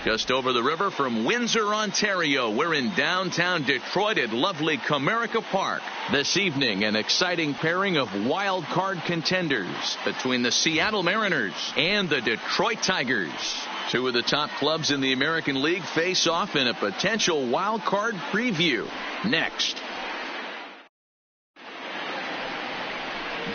Just over the river from Windsor, Ontario. We're in downtown Detroit at lovely Comerica Park. This evening, an exciting pairing of wild card contenders between the Seattle Mariners and the Detroit Tigers. Two of the top clubs in the American League face off in a potential wild card preview. Next.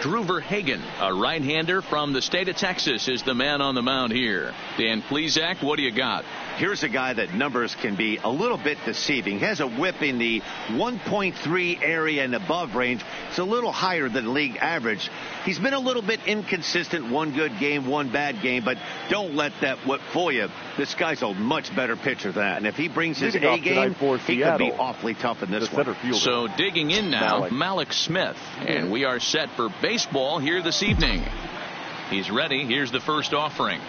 Drew VanDerHagen, a right-hander from the state of Texas, is the man on the mound here. Dan Plesac, what do you got? Here's a guy that numbers can be a little bit deceiving. He has a whip in the 1.3 area and above range. It's a little higher than league average. He's been a little bit inconsistent. One good game, one bad game, but don't let that whip fool you. This guy's a much better pitcher than that. And if he brings his A game, he could be awfully tough in this one. So digging in now, Malik Smith. And we are set for baseball here this evening. He's ready. Here's the first offering.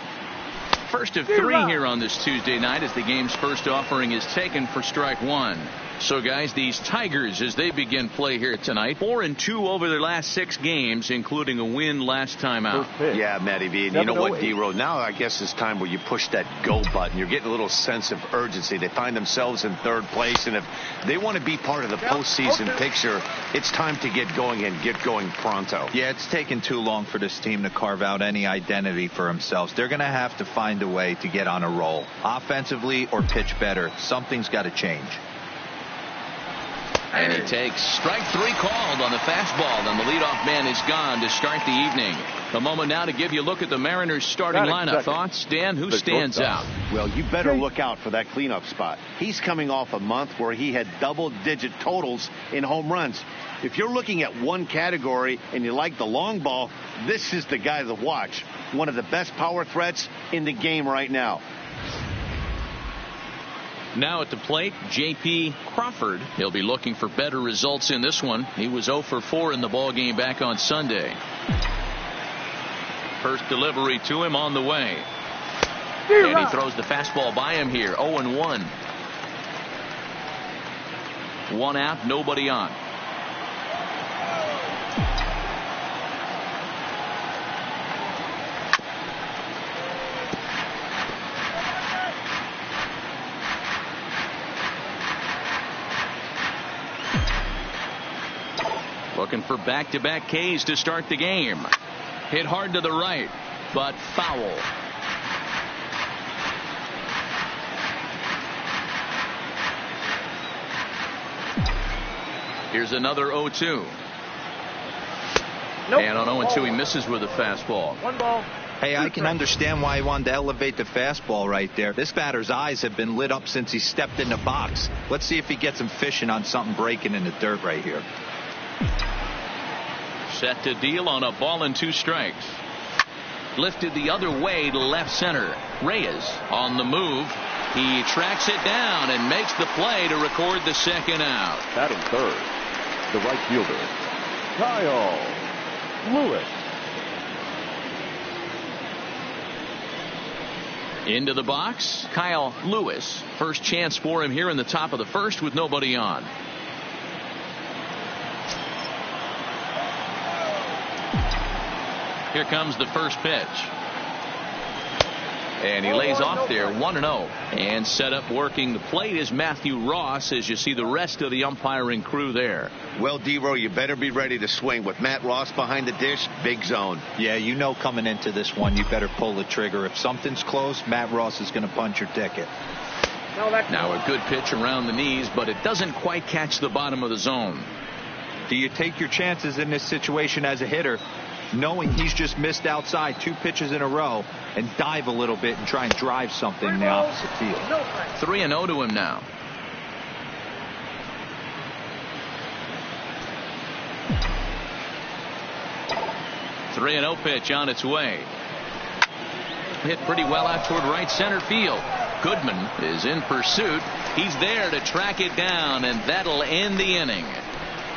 First of three here on this Tuesday night as the game's first offering is taken for strike one. So, guys, these Tigers, as they begin play here tonight, 4-2 over their last 6 games, including a win last time out. Yeah, Matty V. And you know what, D-Row? Now I guess it's time where you push that go button. You're getting a little sense of urgency. They find themselves in third place, and if they want to be part of the postseason picture, it's time to get going and get going pronto. Yeah, it's taken too long for this team to carve out any identity for themselves. They're going to have to find a way to get on a roll, offensively or pitch better. Something's got to change. And he takes strike 3 called on the fastball. Then the leadoff man is gone to start the evening. A moment now to give you a look at the Mariners starting lineup. Thoughts, Dan? Who stands out? Well, you better look out for that cleanup spot. He's coming off a month where he had double-digit totals in home runs. If you're looking at one category and you like the long ball, this is the guy to watch. One of the best power threats in the game right now. Now at the plate, J.P. Crawford. He'll be looking for better results in this one. He was 0 for 4 in the ballgame back on Sunday. First delivery to him on the way. And he throws the fastball by him here. 0-1. 1 out, nobody on. Looking for back-to-back Ks to start the game. Hit hard to the right, but foul. Here's another 0-2. Nope. And on 0-2 he misses with a fastball. 1 ball. Hey, I can understand why he wanted to elevate the fastball right there. This batter's eyes have been lit up since he stepped in the box. Let's see if he gets him fishing on something breaking in the dirt right here. Set to deal on a ball and 2 strikes. Lifted the other way to left center. Reyes on the move. He tracks it down and makes the play to record the second out. Batting third, the right fielder, Kyle Lewis. Into the box, Kyle Lewis. First chance for him here in the top of the first with nobody on. Here comes the first pitch. And he lays off there 1-0. And set up working the plate is Matthew Ross as you see the rest of the umpiring crew there. Well, D-Row, you better be ready to swing. With Matt Ross behind the dish, big zone. Yeah, you know coming into this one, you better pull the trigger. If something's close, Matt Ross is going to punch your ticket. Now a good pitch around the knees, but it doesn't quite catch the bottom of the zone. Do you take your chances in this situation as a hitter, knowing he's just missed outside 2 pitches in a row, and dive a little bit and try and drive something in the opposite field? 3-0 to him now. Three 3-0 pitch on its way. Hit pretty well out toward right center field. Goodman is in pursuit. He's there to track it down, and that'll end the inning.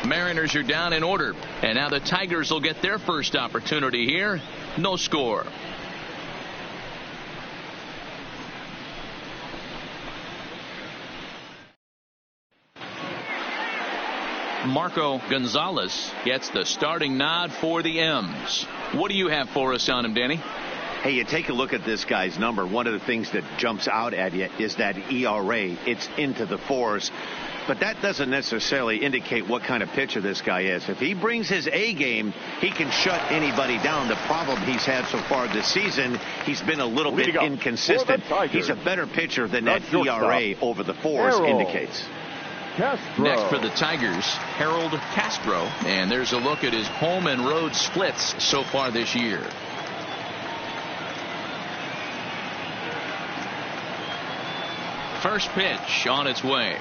Mariners are down in order, and now the Tigers will get their first opportunity here. No score. Marco Gonzalez gets the starting nod for the M's. What do you have for us on him, Danny? Hey, you take a look at this guy's number. One of the things that jumps out at you is that ERA. It's into the 4s. But that doesn't necessarily indicate what kind of pitcher this guy is. If he brings his A game, he can shut anybody down. The problem he's had so far this season, he's been a little bit inconsistent. He's a better pitcher than that ERA over the 4s indicates. Castro. Next for the Tigers, Harold Castro. And there's a look at his home and road splits so far this year. First pitch on its way.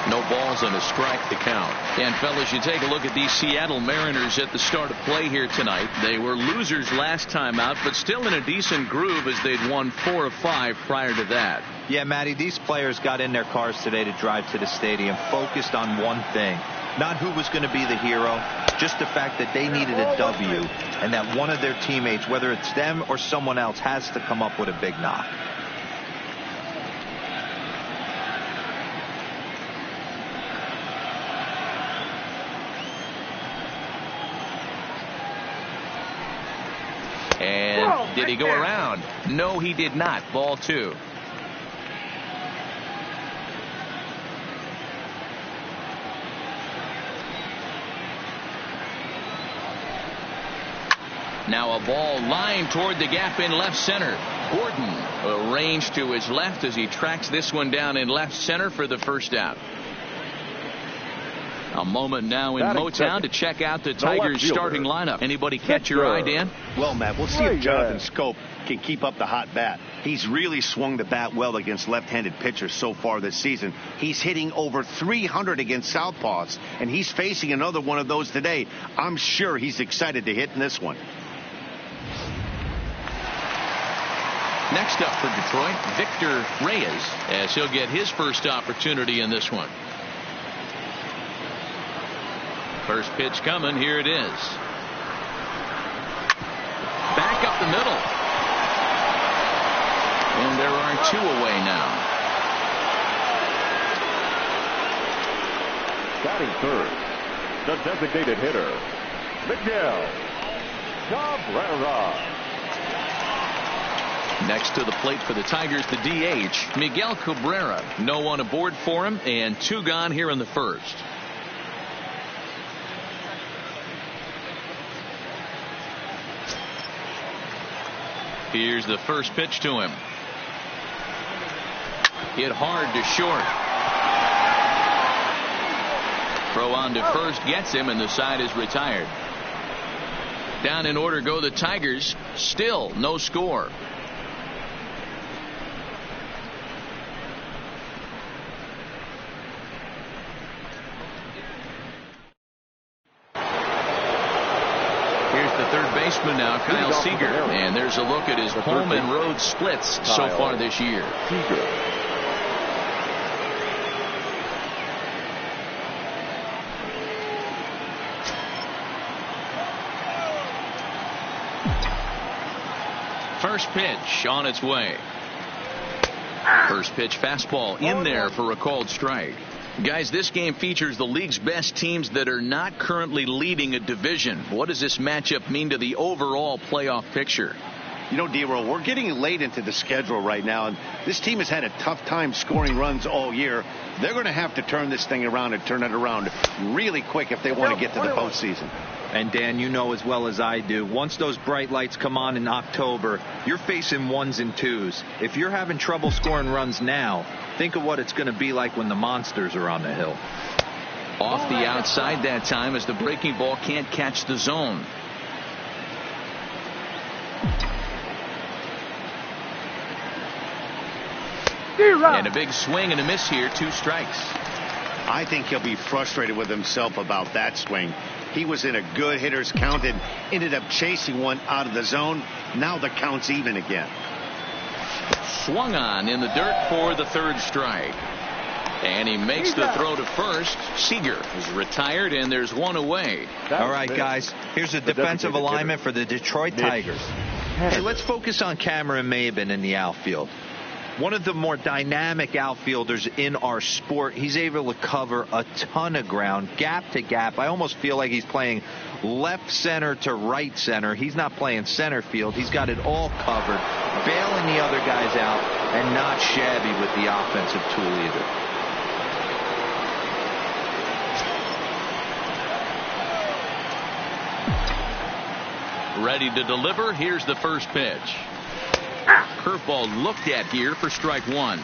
No balls and a strike to count. And fellas, you take a look at these Seattle Mariners at the start of play here tonight. They were losers last time out, but still in a decent groove as they'd won 4 of 5 prior to that. Yeah, Matty, these players got in their cars today to drive to the stadium, focused on one thing. Not who was going to be the hero, just the fact that they needed a W, and that one of their teammates, whether it's them or someone else, has to come up with a big knock. And did he go around? No, he did not. Ball 2. Now a ball lined toward the gap in left center. Gordon arranged to his left as he tracks this one down in left center for the first out. A moment now in Motown to check out the Tigers starting lineup. Anybody catch your eye, Dan? Well, Matt, we'll see if Jonathan Schoop can keep up the hot bat. He's really swung the bat well against left-handed pitchers so far this season. He's hitting over 300 against southpaws, and he's facing another one of those today. I'm sure he's excited to hit in this one. Next up for Detroit, Victor Reyes, as he'll get his first opportunity in this one. First pitch coming. Here it is. Back up the middle. And there are 2 away now. Batting third, the designated hitter, Miguel Cabrera. Next to the plate for the Tigers, the DH, Miguel Cabrera. No one aboard for him, and 2 gone here in the first. Here's the first pitch to him. Hit hard to short. Throw on to first gets him, and the side is retired. Down in order go the Tigers. Still no score. Baseman now, Kyle Seager, and there's a look at his home and road splits so far this year. First pitch on its way. First pitch fastball in there for a called strike. Guys, this game features the league's best teams that are not currently leading a division. What does this matchup mean to the overall playoff picture? You know, D-Roll, we're getting late into the schedule right now, and this team has had a tough time scoring runs all year. They're going to have to turn this thing around and turn it around really quick if they want to get to the postseason. And Dan, you know as well as I do, once those bright lights come on in October, you're facing 1s and 2s. If you're having trouble scoring runs now, think of what it's going to be like when the monsters are on the hill. Off the outside that time as the breaking ball can't catch the zone. And a big swing and a miss here. 2 strikes. I think he'll be frustrated with himself about that swing. He was in a good hitter's count and ended up chasing one out of the zone. Now the count's even again. Swung on in the dirt for the 3rd strike. And he makes the throw to first. Seager is retired, and there's 1 away. All right, guys, here's a defensive alignment for the Detroit Tigers. Hey, let's focus on Cameron Maybin in the outfield. One of the more dynamic outfielders in our sport. He's able to cover a ton of ground, gap to gap. I almost feel like he's playing left center to right center. He's not playing center field. He's got it all covered, bailing the other guys out, and not shabby with the offensive tool either. Ready to deliver. Here's the first pitch. Curveball looked at here for strike one.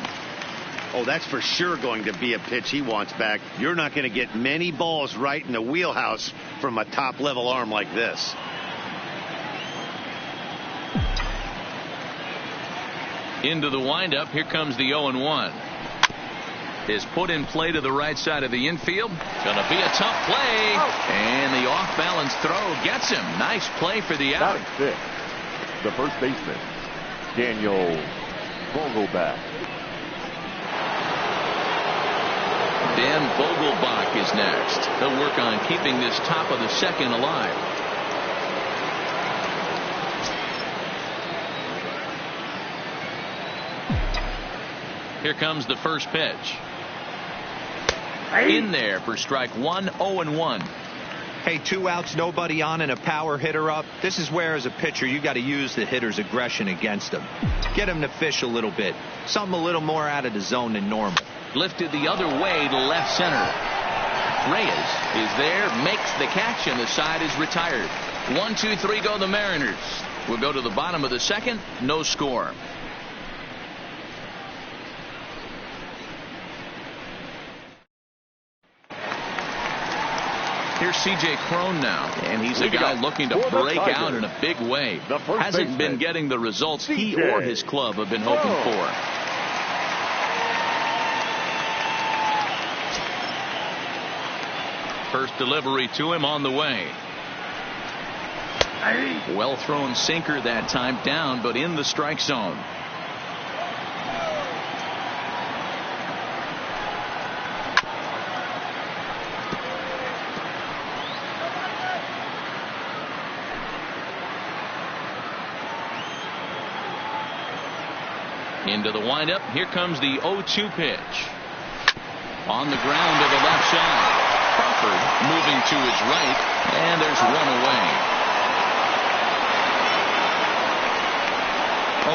Oh, that's for sure going to be a pitch he wants back. You're not going to get many balls right in the wheelhouse from a top-level arm like this. Into the windup. Here comes the 0-1. Is put in play to the right side of the infield. Going to be a tough play. And the off-balance throw gets him. Nice play for the out. Batting 6, the first baseman, Daniel Vogelbach. Dan Vogelbach is next. They'll work on keeping this top of the second alive. Here comes the first pitch. In there for strike one. 0-1. Hey, 2 outs, nobody on, and a power hitter up. This is where, as a pitcher, you got to use the hitter's aggression against him. Get him to fish a little bit. Something a little more out of the zone than normal. Lifted the other way to left center. Reyes is there, makes the catch, and the side is retired. 1, 2, 3 go the Mariners. We'll go to the bottom of the second. No score. Here's C.J. Cron now, and he's a guy looking to break out in a big way. Hasn't been getting the results he or his club have been hoping for. First delivery to him on the way. Well thrown sinker that time, down but in the strike zone. Into the windup. Here comes the 0-2 pitch. On the ground to the left side. Crawford moving to his right, and there's one away.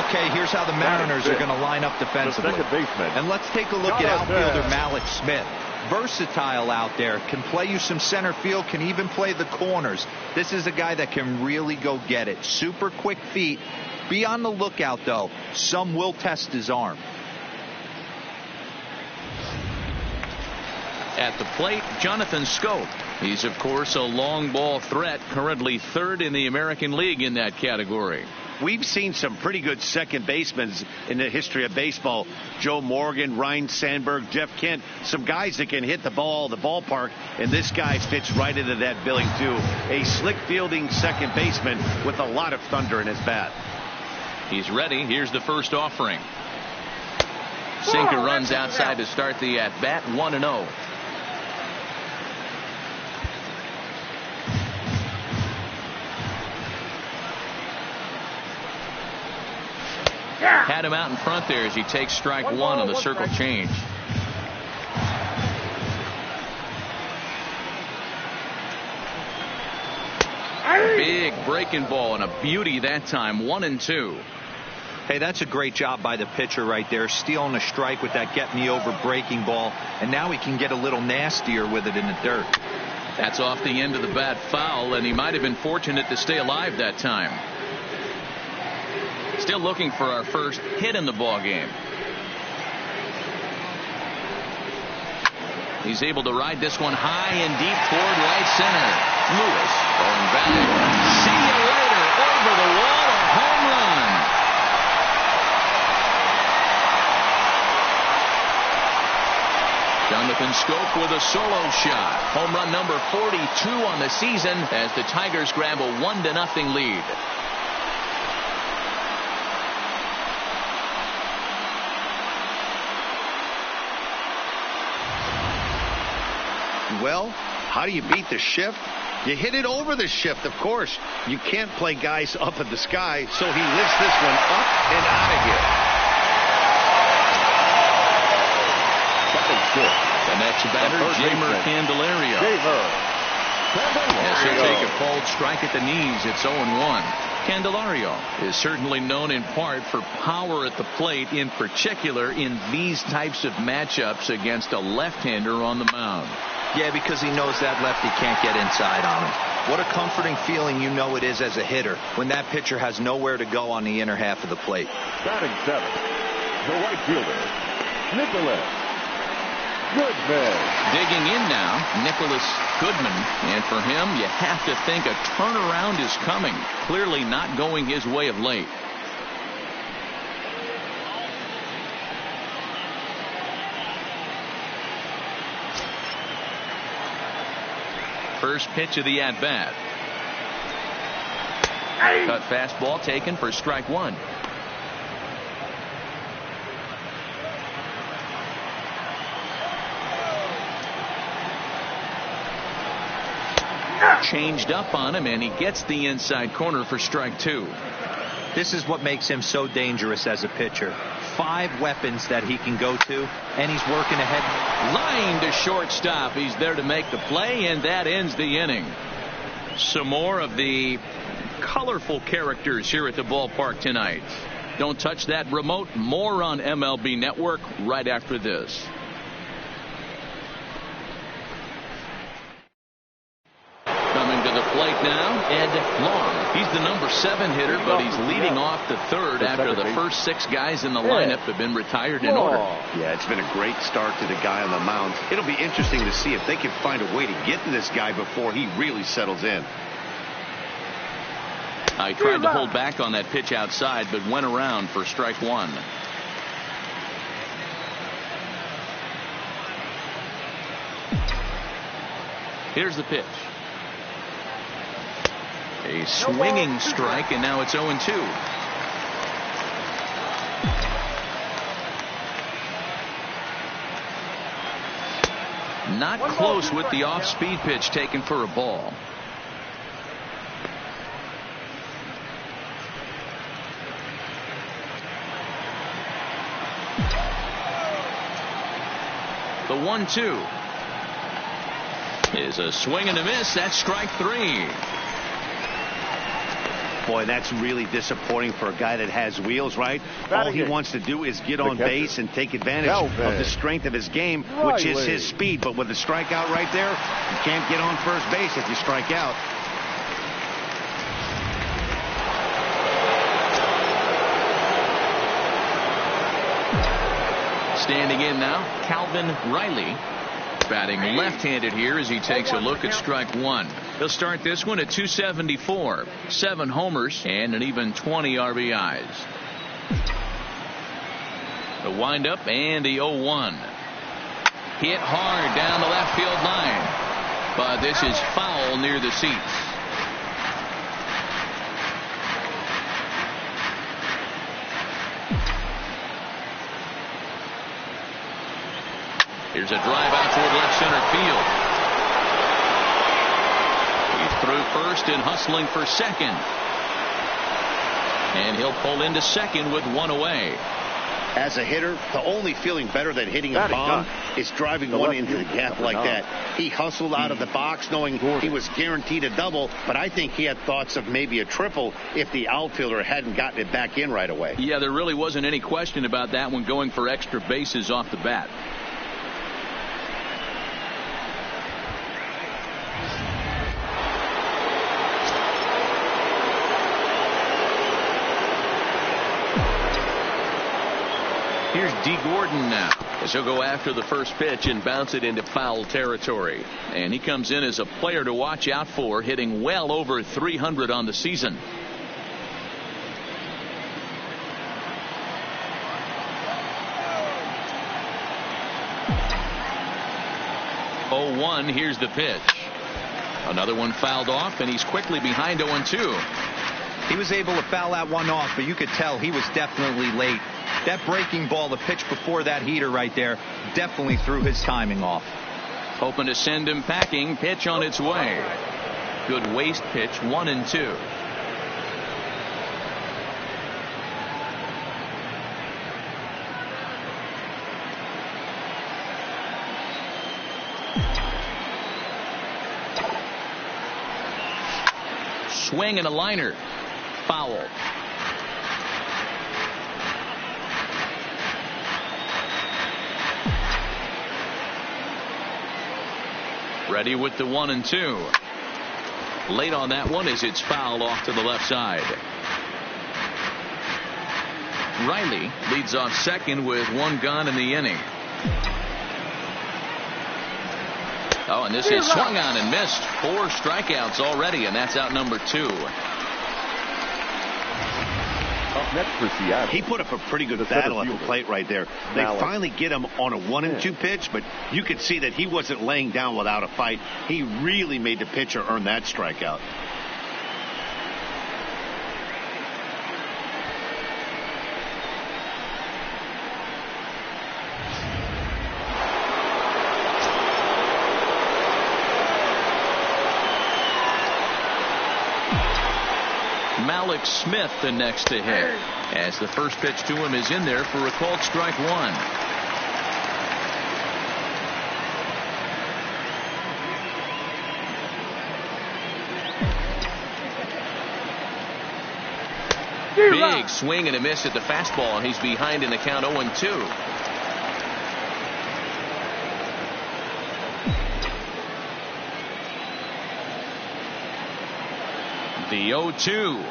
Okay, here's how the Mariners are going to line up defensively. And let's take a look at outfielder Malik Smith. Versatile out there, can play you some center field, can even play the corners. This is a guy that can really go get it. Super quick feet. Be on the lookout, though. Some will test his arm. At the plate, Jonathan Schoop. He's, of course, a long ball threat, currently third in the American League in that category. We've seen some pretty good second basemen in the history of baseball. Joe Morgan, Ryan Sandberg, Jeff Kent, some guys that can hit the ball, the ballpark, and this guy fits right into that billing, too. A slick fielding second baseman with a lot of thunder in his bat. He's ready. Here's the first offering. Sinker runs outside to start the at-bat. 1-0. Had him out in front there as he takes strike one on the circle change. Big breaking ball and a beauty that time. 1-2. Hey, that's a great job by the pitcher right there, stealing a strike with that get me over breaking ball, and now he can get a little nastier with it in the dirt. That's off the end of the bat, foul, and he might have been fortunate to stay alive that time. Still looking for our first hit in the ball game. He's able to ride this one high and deep toward right center. Lewis going back. See you later. Over the wall. A home run. Jonathan Schoop with a solo shot. Home run number 42 on the season as the Tigers grab a 1-0 lead. Well, how do you beat the shift? You hit it over the shift, of course. You can't play guys up in the sky, so he lifts this one up and out of here. pitch. The next batter, Jamer Candelario. Yes, he'll take a cold strike at the knees. It's 0-1. Candelario is certainly known in part for power at the plate, in particular in these types of matchups against a left-hander on the mound. Yeah, because he knows that lefty can't get inside on him. What a comforting feeling you know it is as a hitter when that pitcher has nowhere to go on the inner half of the plate. Batting seventh, the right fielder, Nicholas Goodman. Digging in now, Nicholas Goodman. And for him, you have to think a turnaround is coming. Clearly not going his way of late. First pitch of the at-bat. Cut fastball taken for strike one. Changed up on him, and he gets the inside corner for strike two. This is what makes him so dangerous as a pitcher. 5 weapons that he can go to, and he's working ahead. Line to shortstop. He's there to make the play, and that ends the inning. Some more of the colorful characters here at the ballpark tonight. Don't touch that remote. More on MLB Network right after this. Coming to the plate now, Ed Long. He's the number 7 hitter, but he's leading off the third after the first 6 guys in the lineup have been retired in order. Yeah, it's been a great start to the guy on the mound. It'll be interesting to see if they can find a way to get to this guy before he really settles in. I tried to hold back on that pitch outside, but went around for strike one. Here's the pitch. A swinging strike, and now it's 0-2. Not close with the off-speed pitch taken for a ball. The 1-2 is a swing and a miss. That's strike 3. Boy, that's really disappointing for a guy that has wheels, right? All he wants to do is get on base and take advantage of the strength of his game, which is his speed. But with the strikeout right there, you can't get on first base if you strike out. Standing in now, Calvin Riley. Batting left-handed here as he takes a look at strike one. He'll start this one at 274. 7 homers and an even 20 RBIs. The windup and the 0-1. Hit hard down the left field line. But this is foul near the seats. Here's a drive out toward left center field. He's through first and hustling for second. And he'll pull into second with 1 away. As a hitter, the only feeling better than hitting a bomb is driving one into the gap like that. He hustled out of the box knowing he was guaranteed a double, but I think he had thoughts of maybe a triple if the outfielder hadn't gotten it back in right away. Yeah, there really wasn't any question about that one, going for extra bases off the bat. Here's D. Gordon now, as he'll go after the first pitch and bounce it into foul territory. And he comes in as a player to watch out for, hitting well over 300 on the season. Oh, here's the pitch. Another one fouled off, and he's quickly behind 0-2. He was able to foul that one off, but you could tell he was definitely late. That breaking ball, the pitch before that heater right there, definitely threw his timing off. Hoping to send him packing. Pitch on its way. Good waste pitch, 1-2. swing and a liner. Foul. Ready with the 1-2. Late on that one as it's fouled off to the left side. Riley leads off second with one gone in the inning. Oh, and this is swung on and missed. 4 strikeouts already, and that's out number 2. Up next for Seattle. He put up a pretty good battle at the plate right there. They finally get him on a 1-2 pitch, but you could see that he wasn't laying down without a fight. He really made the pitcher earn that strikeout. Alex Smith the next to hit, as the first pitch to him is in there for a called strike 1. Big swing and a miss at the fastball, and he's behind in the count 0-2. The 0-2.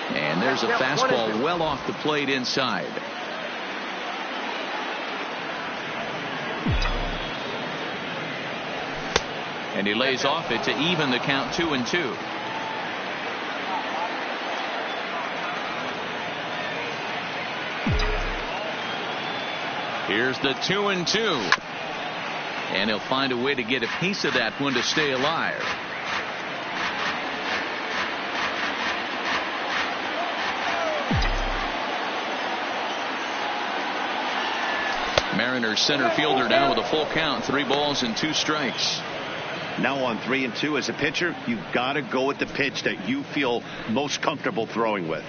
And there's a fastball well off the plate inside. And he lays off it to even the count 2-2. Here's the 2-2. And he'll find a way to get a piece of that one to stay alive. Mariners center fielder now with a full count, 3 balls and 2 strikes. Now on 3-2 as a pitcher, you've got to go with the pitch that you feel most comfortable throwing with.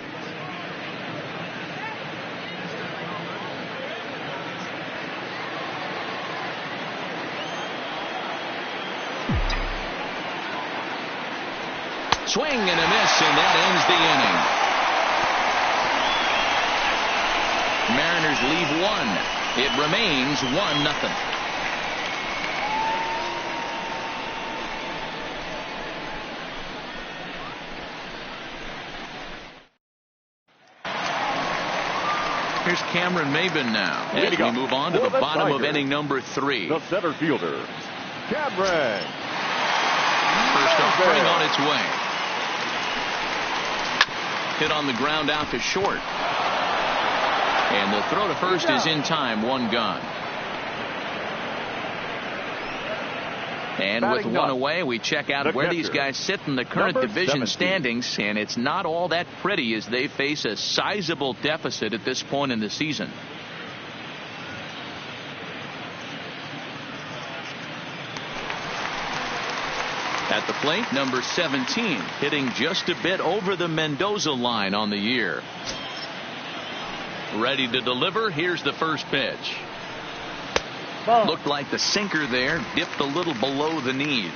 Swing and a miss, and that ends the inning. Mariners leave 1. It remains 1-0. Here's Cameron Maben now as we move on to the bottom of inning number 3. The center fielder, Cameron. First offering on its way. Hit on the ground out to short. And the throw to first is in time, 1 gone. And with 1 away, we check out where these guys sit in the current division standings, and it's not all that pretty as they face a sizable deficit at this point in the season. At the plate, number 17, hitting just a bit over the Mendoza line on the year. Ready to deliver. Here's the first pitch. Looked like the sinker there dipped a little below the knees.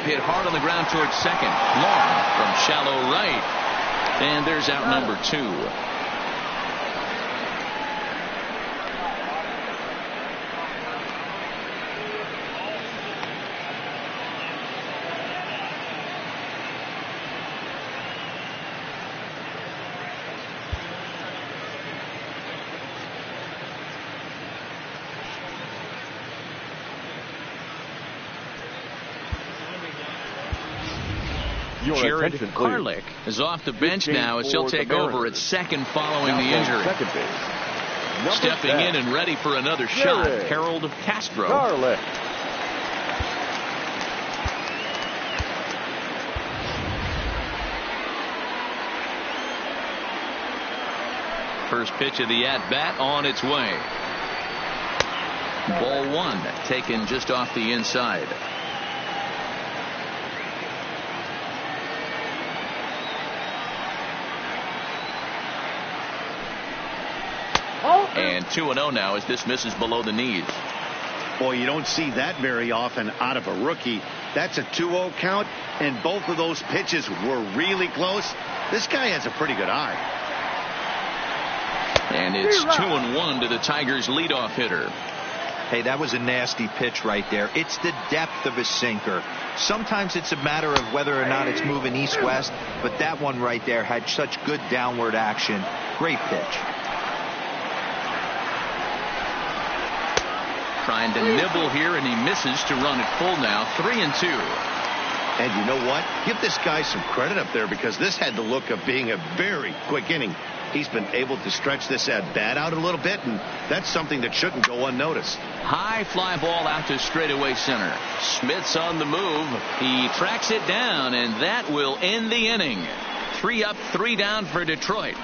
Hit hard on the ground towards second. Long from shallow right. And there's out number 2. Jared Karlik is off the bench now as he'll take over at second following the injury. Stepping in and ready for another shot, Harold Castro. Karlik. First pitch of the at-bat on its way. Ball 1 taken just off the inside. And 2-0 now as this misses below the knees. Boy, you don't see that very often out of a rookie. That's a 2-0 count, and both of those pitches were really close. This guy has a pretty good eye. And it's 2-1 to the Tigers' leadoff hitter. Hey, that was a nasty pitch right there. It's the depth of a sinker. Sometimes it's a matter of whether or not it's moving east-west, but that one right there had such good downward action. Great pitch. Trying to nibble here, and he misses to run it full now. 3-2. And you know what? Give this guy some credit up there, because this had the look of being a very quick inning. He's been able to stretch this at bat out a little bit, and that's something that shouldn't go unnoticed. High fly ball out to straightaway center. Smith's on the move. He tracks it down, and that will end the inning. 3 up, 3 down for Detroit,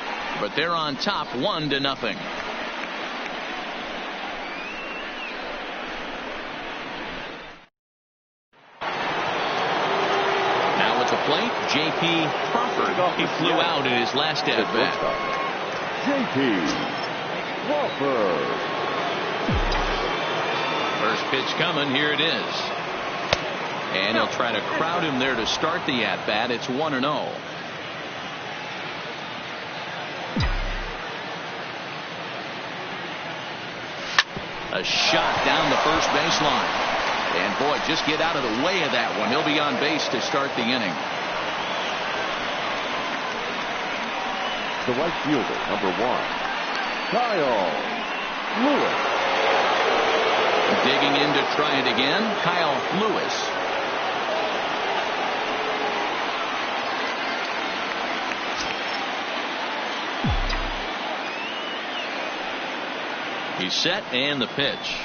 but they're on top 1-0. Now at the plate, J.P. Crawford. He flew out in his last at bat. J.P. Crawford. First pitch coming. Here it is. And he'll try to crowd him there to start the at-bat. It's 1-0. A shot down the first baseline. And boy, just get out of the way of that one. He'll be on base to start the inning. The right fielder, number 1, Kyle Lewis. Digging in to try it again, Kyle Lewis. He's set, and the pitch.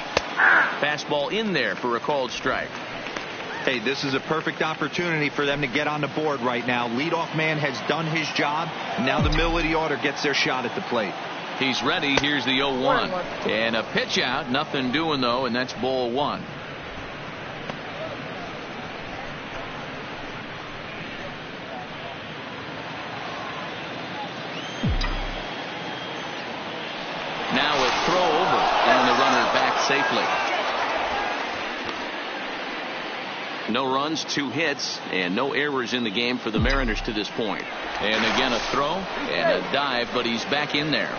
Fastball in there for a called strike. Hey, this is a perfect opportunity for them to get on the board right now. Leadoff man has done his job. Now the middle of the order gets their shot at the plate. He's ready. Here's the 0-1. And a pitch out. Nothing doing, though, and that's ball 1. Now a throw over, and the runner back safely. No runs, 2 hits, and no errors in the game for the Mariners to this point. And again a throw and a dive, but he's back in there.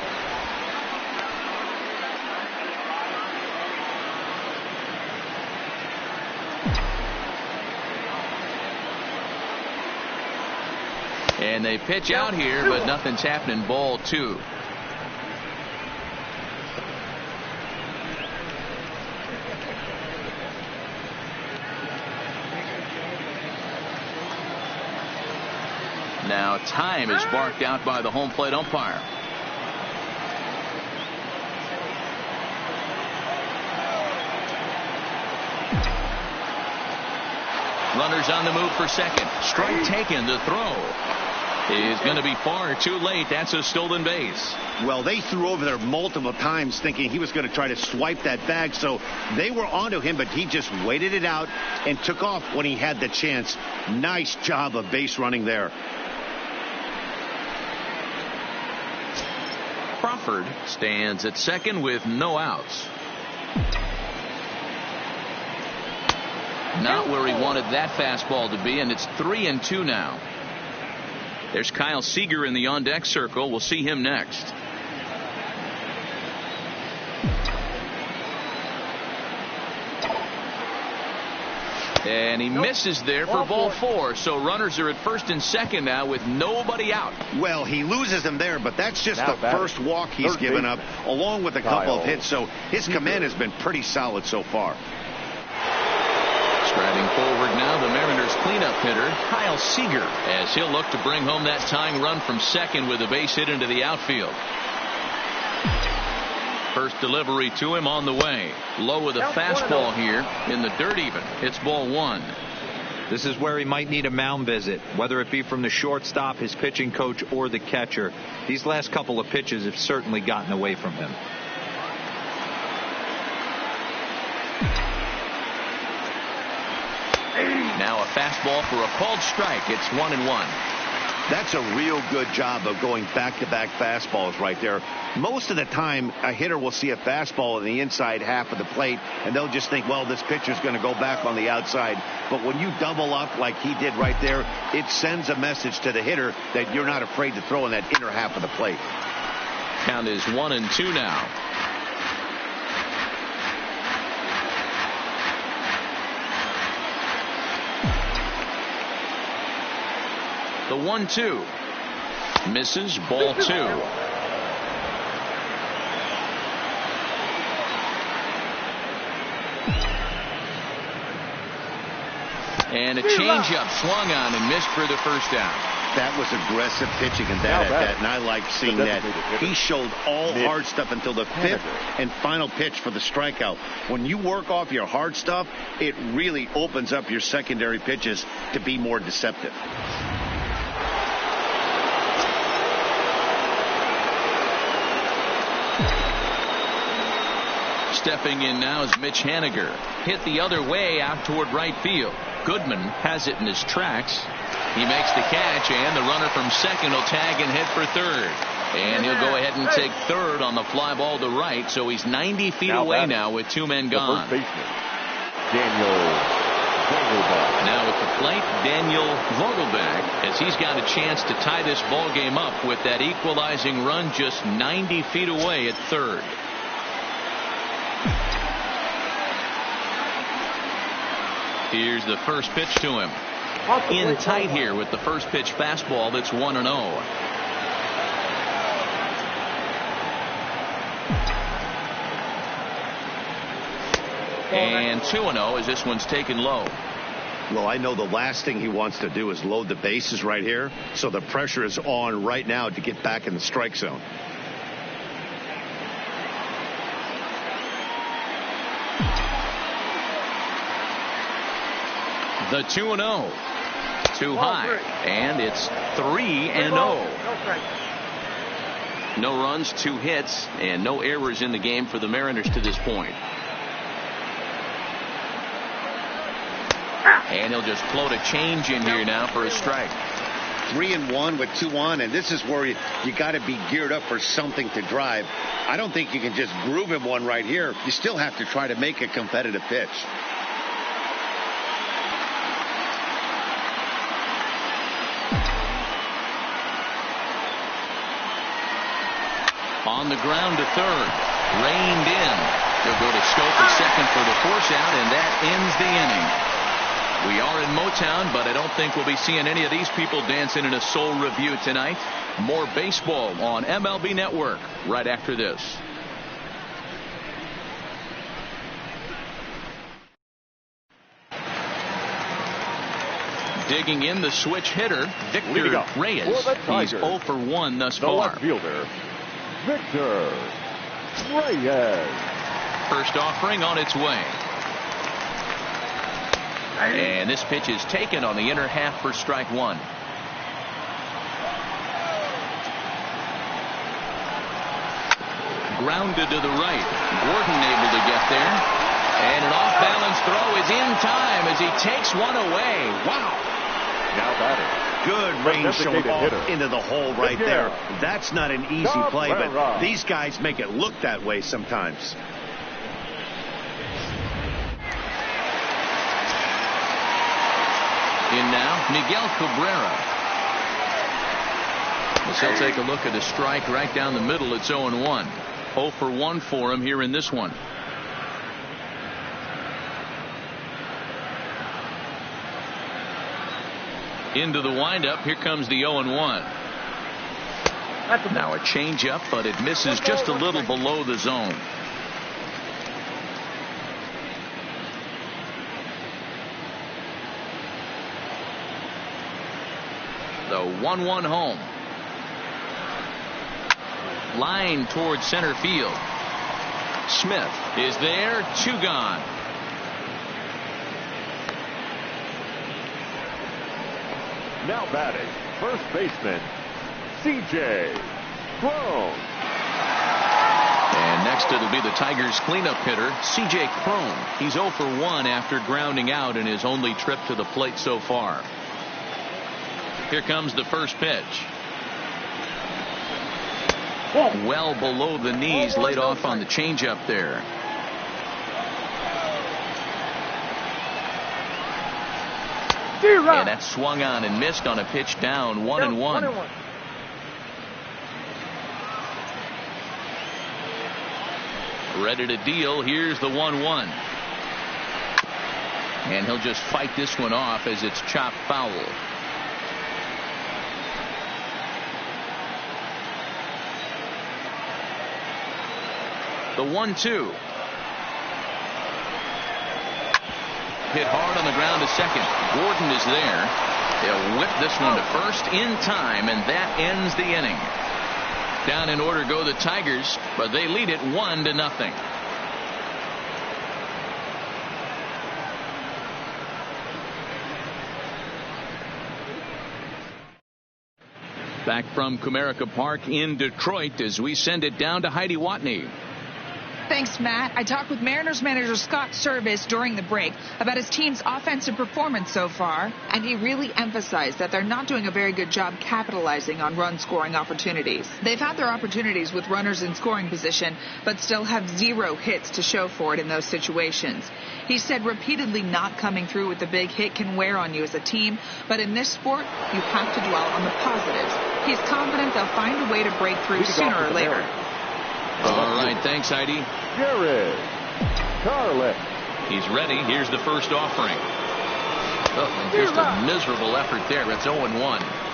And they pitch out here, but nothing's happening. Ball 2. Now time is barked out by the home plate umpire. Runners on the move for second. Strike taken. The throw is going to be far too late. That's a stolen base. Well, they threw over there multiple times thinking he was going to try to swipe that bag, so they were onto him, but he just waited it out and took off when he had the chance. Nice job of base running there. Crawford stands at second with no outs. Not where he wanted that fastball to be, and it's 3-2 now. There's Kyle Seager in the on-deck circle. We'll see him next. And he misses there for ball 4. So runners are at first and second now with nobody out. Well, he loses them there, but that's just the first walk he's given up, along with a couple of hits. So his command has been pretty solid so far. Striding forward now, the Mariners cleanup hitter, Kyle Seager, as he'll look to bring home that tying run from second with a base hit into the outfield. First delivery to him on the way. Low with a fastball here in the dirt even. It's ball 1. This is where he might need a mound visit, whether it be from the shortstop, his pitching coach, or the catcher. These last couple of pitches have certainly gotten away from him. Now a fastball for a called strike. It's 1-1. That's a real good job of going back-to-back fastballs right there. Most of the time, a hitter will see a fastball in the inside half of the plate, and they'll just think, well, this pitcher's going to go back on the outside. But when you double up like he did right there, it sends a message to the hitter that you're not afraid to throw in that inner half of the plate. Count is 1-2 now. The 1-2 misses, ball 2. And a changeup swung on and missed for the first down. That was aggressive pitching and that at that, and I like seeing that. He showed all hard stuff until the fifth and final pitch for the strikeout. When you work off your hard stuff, it really opens up your secondary pitches to be more deceptive. Stepping in now is Mitch Haniger. Hit the other way out toward right field. Goodman has it in his tracks. He makes the catch, and the runner from second will tag and hit for third. And he'll go ahead and take third on the fly ball to right, so he's 90 feet away now with 2 men gone. First baseman, Daniel Vogelbach. Now at the plate, Daniel Vogelbach, as he's got a chance to tie this ball game up with that equalizing run just 90 feet away at third. Here's the first pitch to him. In tight here with the first pitch fastball that's 1-0. And 2-0 as this one's taken low. Well, I know the last thing he wants to do is load the bases right here, so the pressure is on right now to get back in the strike zone. The 2-0. Too high. And it's 3-0. No runs, 2 hits, and no errors in the game for the Mariners to this point. And he'll just float a change in here now for a strike. 3-1 with 2 on, and this is where you got to be geared up for something to drive. I don't think you can just groove him one right here. You still have to try to make a competitive pitch. On the ground to third. Reined in. He'll go to Schoop at second for the force out, and that ends the inning. We are in Motown, but I don't think we'll be seeing any of these people dancing in a soul review tonight. More baseball on MLB Network right after this. Digging in the switch hitter, Victor Reyes. He's 0 for 1 thus far. Left fielder, Victor Reyes. First offering on its way. And this pitch is taken on the inner half for strike 1. Grounded to the right. Gordon able to get there. And an off-balance throw is in time as he takes one away. Wow. Now batting. Good range showing off into the hole right there. That's not an easy play, but these guys make it look that way sometimes. In now, Miguel Cabrera. As he'll take a look at a strike right down the middle. It's 0-1. 0 for 1 for him here in this one. Into the windup. Here comes the 0-1. Now a changeup, but it misses just a little below the zone. The 1-1 home. Line towards center field. Smith is there. 2 gone. Now batting, first baseman, C.J. Cron. And next it'll be the Tigers cleanup hitter, C.J. Cron. He's 0 for 1 after grounding out in his only trip to the plate so far. Here comes the first pitch. Well below the knees, laid off on the changeup there. And that swung on and missed on a pitch down, 1-1. Ready to deal. Here's the 1-1. And he'll just fight this one off as it's chopped foul. The 1-2. Hit hard on the ground to second. Gordon is there. They'll whip this one to first in time, and that ends the inning. Down in order go the Tigers, but they lead it 1-0. Back from Comerica Park in Detroit as we send it down to Heidi Watney. Thanks, Matt. I talked with Mariners manager Scott Service during the break about his team's offensive performance so far, and he really emphasized that they're not doing a very good job capitalizing on run-scoring opportunities. They've had their opportunities with runners in scoring position, but still have 0 hits to show for it in those situations. He said repeatedly not coming through with the big hit can wear on you as a team, but in this sport, you have to dwell on the positives. He's confident they'll find a way to break through sooner or later. All right, thanks, Heidi. Jared Carlet. He's ready. Here's the first offering. Oh, just a miserable effort there. It's 0-1.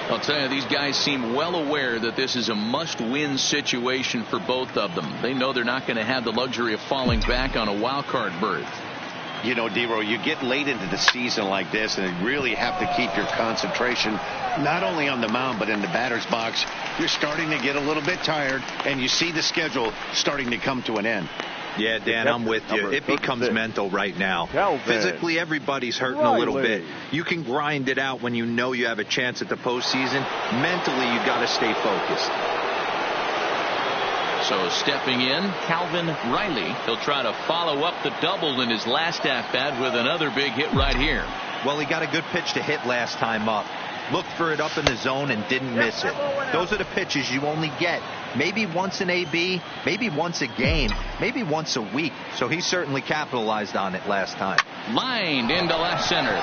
I'll tell you, these guys seem well aware that this is a must-win situation for both of them. They know they're not going to have the luxury of falling back on a wild card berth. You know, Dero, you get late into the season like this, and you really have to keep your concentration not only on the mound but in the batter's box. You're starting to get a little bit tired, and you see the schedule starting to come to an end. Yeah, Dan, I'm with you. It becomes mental right now. Physically, everybody's hurting a little bit. You can grind it out when you know you have a chance at the postseason. Mentally, you got to stay focused. So stepping in, Calvin Riley. He'll try to follow up the double in his last at-bat with another big hit right here. Well, he got a good pitch to hit last time up. Looked for it up in the zone and didn't miss it. Those are the pitches you only get maybe once an AB, maybe once a game, maybe once a week. So he certainly capitalized on it last time. Lined into left center.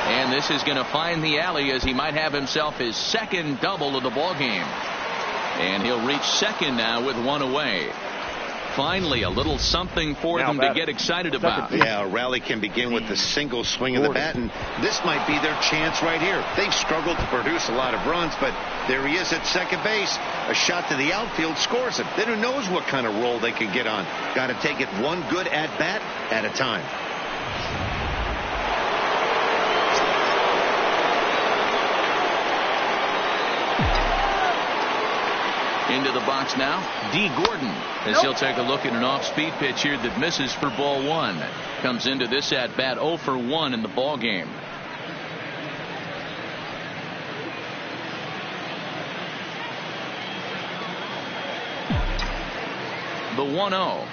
And this is going to find the alley as he might have himself his second double of the ball game. And he'll reach second now with one away. Finally, a little something for them to get excited about. Yeah, a rally can begin with the single swing of the bat, and this might be their chance right here. They've struggled to produce a lot of runs, but there he is at second base. A shot to the outfield scores him. Then who knows what kind of roll they can get on. Got to take it one good at-bat at a time. Into the box now, D. Gordon, as he'll take a look at an off-speed pitch here that misses for ball 1. Comes into this at-bat 0 for 1 in the ball game. The 1-0.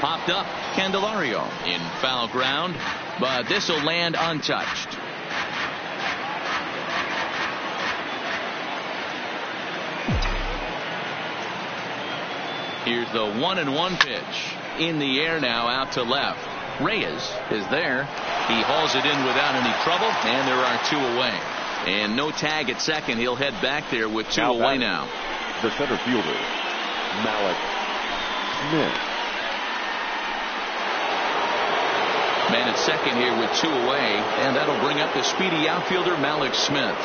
Popped up, Candelario in foul ground, but this will land untouched. Here's the 1-1 pitch in the air now out to left. Reyes is there. He hauls it in without any trouble, and there are 2 away. And no tag at second. He'll head back there with 2 away now. The center fielder, Malik Smith. Man at second here with 2 away, and that'll bring up the speedy outfielder Malik Smith.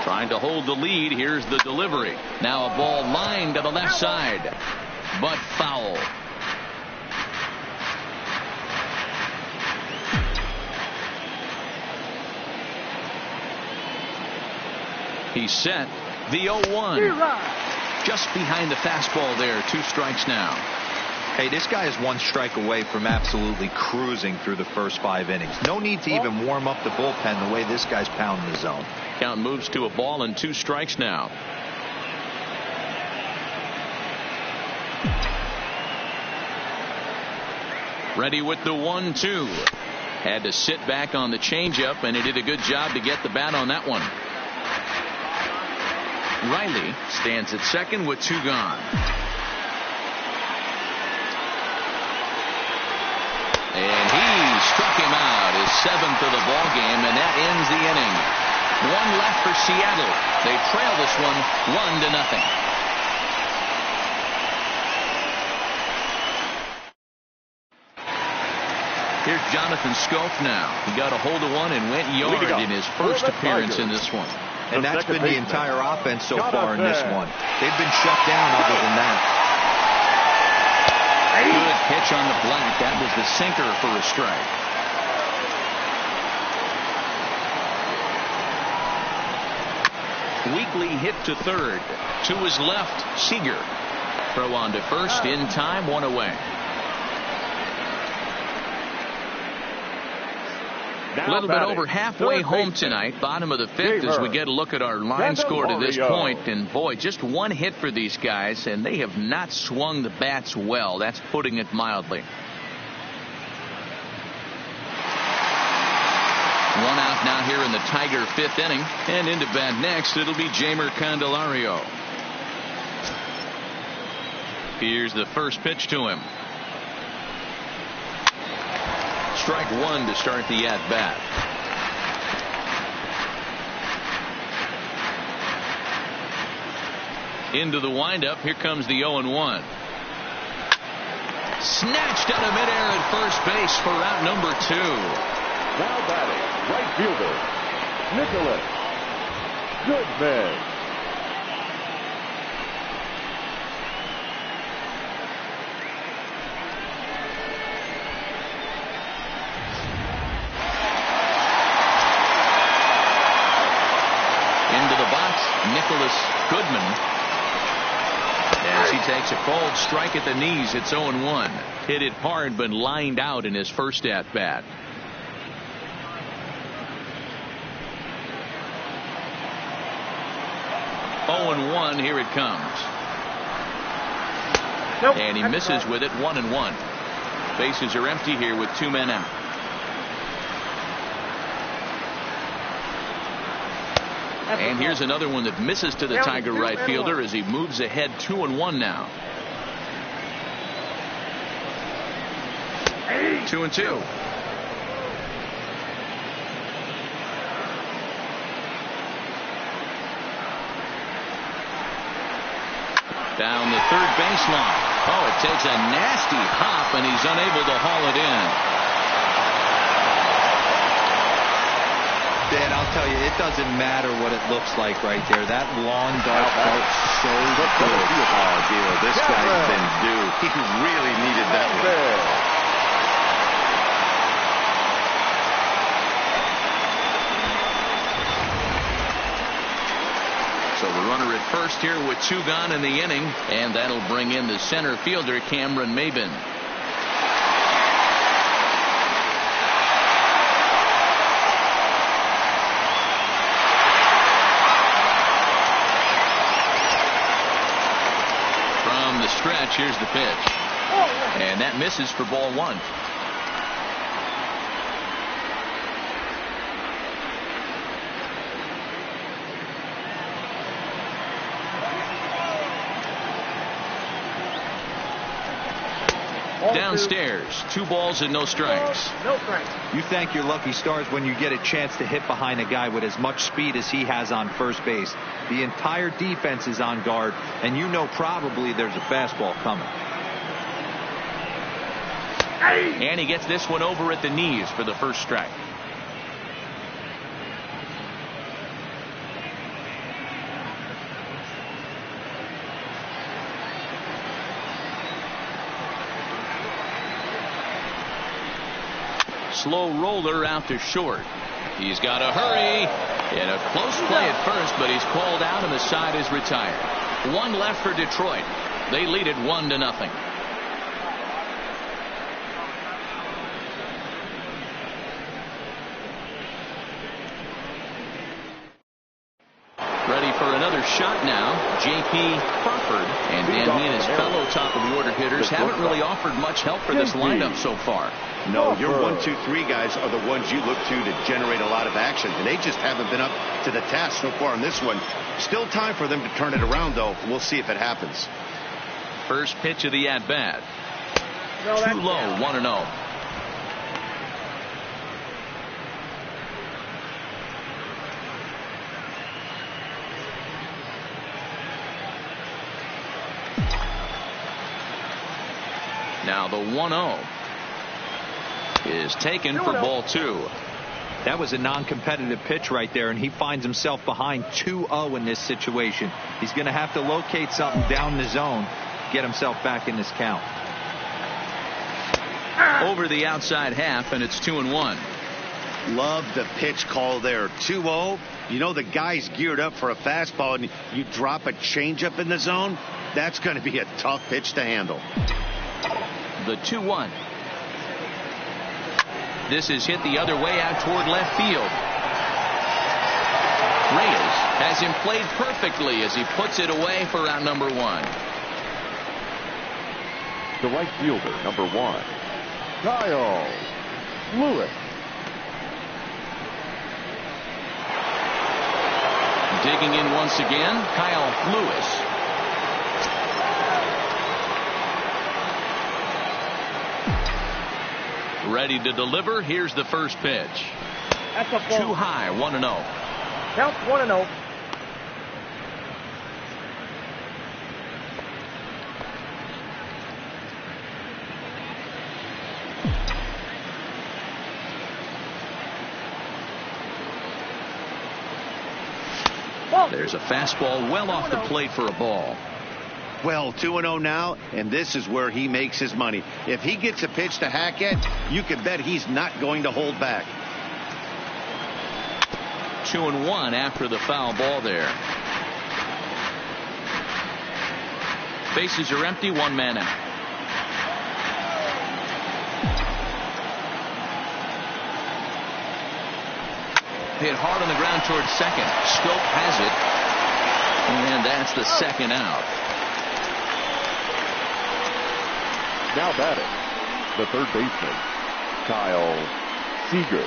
Trying to hold the lead. Here's the delivery. Now a ball lined to the left side, but foul. He's set. The 0-1. Just behind the fastball there. 2 strikes now. Hey, this guy is 1 strike away from absolutely cruising through the first 5 innings. No need to even warm up the bullpen the way this guy's pounding the zone. Count moves to a ball and 2 strikes now. Ready with the 1-2. Had to sit back on the changeup, and he did a good job to get the bat on that one. Riley stands at second with 2 gone. And he struck him out, his 7th of the ball game, and that ends the inning. 1 left for Seattle. They trail this one 1-0. Here's Jonathan Schoop now. He got a hold of one and went yard in his first appearance in this one. And that's been the entire offense so far in this one. They've been shut down other than that. Good pitch on the black. That was the sinker for a strike. Weekly hit to third. To his left, Seager. Throw on to first in time, 1 away. A little bit over halfway home tonight, bottom of the 5th, as we get a look at our line score to this point. And boy, just 1 hit for these guys, and they have not swung the bats well. That's putting it mildly. 1 out now here in the Tiger 5th inning, and into bat next it'll be Jeimer Candelario. Here's the first pitch to him. Strike 1 to start the at-bat. Into the windup. Here comes the 0-1. Snatched out of midair at first base for out number 2. Now batting, right fielder, Nicholas Goodman. Nicholas Goodman, as he takes a cold strike at the knees. It's 0-1. Hit it hard, but lined out in his first at bat. Oh, 0-1. Here it comes. Nope. And he misses with it. 1-1. Bases are empty here with 2 men out. And here's another one that misses to the Tiger right fielder as he moves ahead 2-1 now. 2-2. Down the third baseline. Oh, it takes a nasty hop, and he's unable to haul it in. Dan, I'll tell you, it doesn't matter what it looks like right there. That lawn dart felt so good. Oh, dear, this guy's been due. He really needed that one. So the runner at first here with 2 gone in the inning, and that'll bring in the center fielder, Cameron Maybin. Stretch. Here's the pitch, and that misses for ball 1. Downstairs, 2 balls and no strikes. No strikes. You thank your lucky stars when you get a chance to hit behind a guy with as much speed as he has on first base. The entire defense is on guard, and you know probably there's a fastball coming. And he gets this one over at the knees for the first strike. Slow roller out to short. He's got to hurry. In a close play at first, but he's called out and the side is retired. 1 left for Detroit. They lead it 1-0. Ready for another shot now, J.P. Crawford. And he and his fellow top-of-the-order hitters haven't really offered much help for this lineup so far. No, your 1, 2, 3 guys are the ones you look to generate a lot of action, and they just haven't been up to the task so far in this one. Still time for them to turn it around, though. We'll see if it happens. First pitch of the at-bat. Too low, 1-0. Now the 1-0 is taken for ball 2. That was a non-competitive pitch right there, and he finds himself behind 2-0 in this situation. He's going to have to locate something down the zone, get himself back in this count. Over the outside half, and it's 2-1. Love the pitch call there. 2-0. You know the guy's geared up for a fastball, and you drop a changeup in the zone. That's going to be a tough pitch to handle. The 2-1. This is hit the other way out toward left field. Reyes has him played perfectly as he puts it away for out number 1. The right fielder, number 1, Kyle Lewis. Digging in once again, Kyle Lewis. Ready to deliver. Here's the first pitch. That's a ball. Too high, 1-0. Count 1-0. There's a fastball well off the plate for a ball. Well, 2-0 now, and this is where he makes his money. If he gets a pitch to hack at, you can bet he's not going to hold back. 2-1 after the foul ball there. Bases are empty, 1 man out. Hit hard on the ground towards second. Schoop has it, and that's the second out. Now batting, the third baseman, Kyle Seager.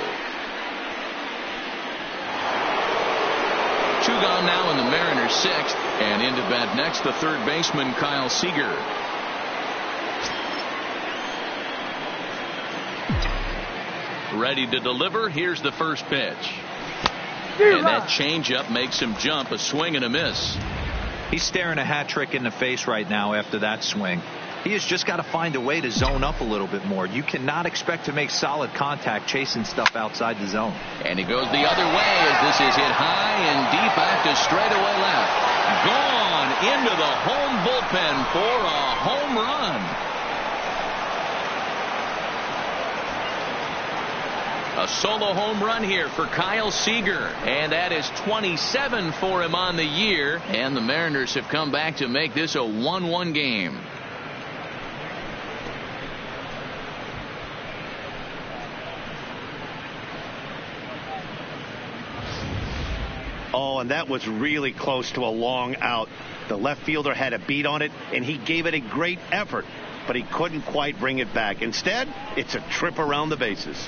2 gone now in the Mariners' 6th, and into bat next, the third baseman, Kyle Seager. Ready to deliver. Here's the first pitch. And that changeup makes him jump. A swing and a miss. He's staring a hat trick in the face right now after that swing. He has just got to find a way to zone up a little bit more. You cannot expect to make solid contact chasing stuff outside the zone. And he goes the other way as this is hit high and deep out to straightaway left. Gone into the home bullpen for a home run. A solo home run here for Kyle Seager, and that is 27 for him on the year, and the Mariners have come back to make this a 1-1 game. Oh, and that was really close to a long out. The left fielder had a beat on it, and he gave it a great effort, but he couldn't quite bring it back. Instead, it's a trip around the bases.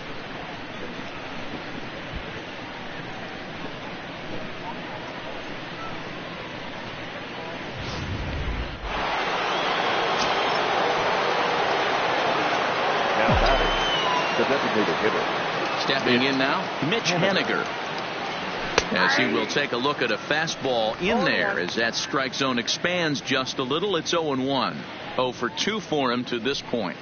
Now batting, the designated hitter. Stepping in now, Mitch Haniger. As he will take a look at a fastball in there as that strike zone expands just a little. It's 0-1. 0 for 2 for him to this point.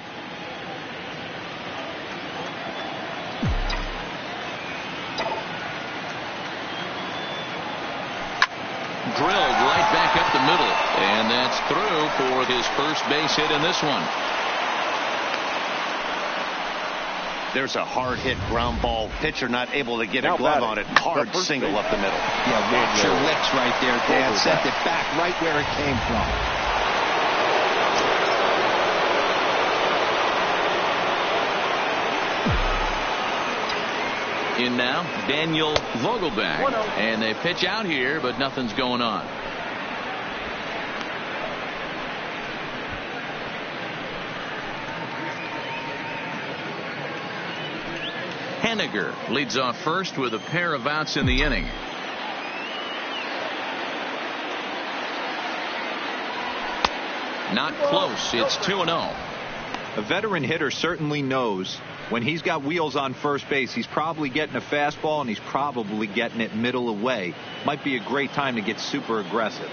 Drilled right back up the middle, and that's through for his first base hit in this one. There's a hard hit ground ball. Pitcher not able to get a glove on it. Hard single up the middle. Yeah, watch your lips right there, Dan. Sent it back right where it came from. In now, Daniel Vogelbach. And they pitch out here, but nothing's going on. Henniger leads off first with a pair of outs in the inning. Not close. It's 2-0. A veteran hitter certainly knows when he's got wheels on first base, he's probably getting a fastball and he's probably getting it middle away. Might be a great time to get super aggressive.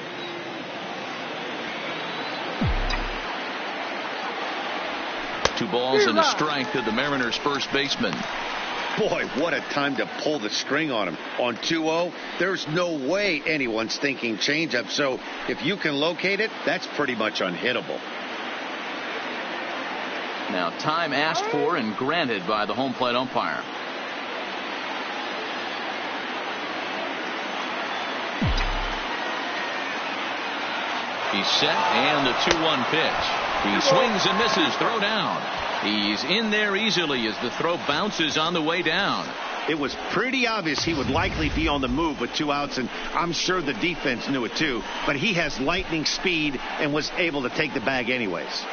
Two balls and a strike to the Mariners' first baseman. Boy, what a time to pull the string on him. On 2-0, there's no way anyone's thinking changeup. So if you can locate it, that's pretty much unhittable. Now time asked for and granted by the home plate umpire. He's set and the 2-1 pitch. He swings and misses. Throw down. He's in there easily as the throw bounces on the way down. It was pretty obvious he would likely be on the move with 2 outs, and I'm sure the defense knew it too. But he has lightning speed and was able to take the bag anyways.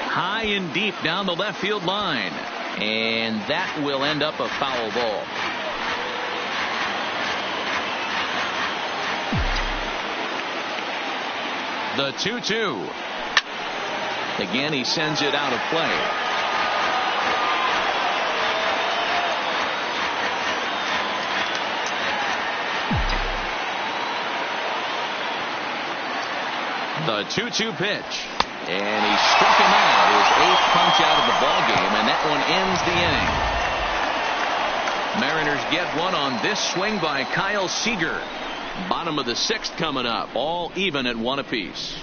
High and deep down the left field line. And that will end up a foul ball. The 2-2. Again, he sends it out of play. The 2-2 pitch. And he struck him out. His 8th punch out of the ball game, and that one ends the inning. Mariners get one on this swing by Kyle Seager. Bottom of the 6th coming up, all even at 1 apiece.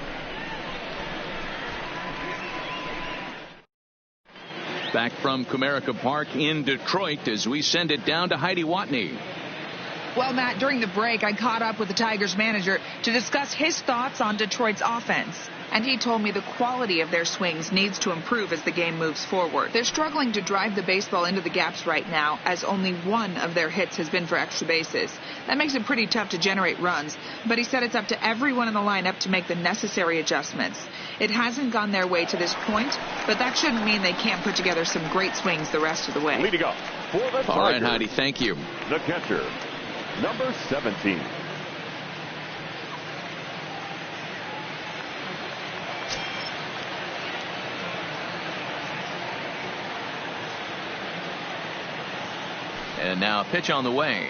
Back from Comerica Park in Detroit as we send it down to Heidi Watney. Well, Matt, during the break, I caught up with the Tigers manager to discuss his thoughts on Detroit's offense. And he told me the quality of their swings needs to improve as the game moves forward. They're struggling to drive the baseball into the gaps right now, as only one of their hits has been for extra bases. That makes it pretty tough to generate runs, but he said it's up to everyone in the lineup to make the necessary adjustments. It hasn't gone their way to this point, but that shouldn't mean they can't put together some great swings the rest of the way. Leading up for the Tigers, all right, Heidi, thank you. The catcher, number 17. And now a pitch on the way.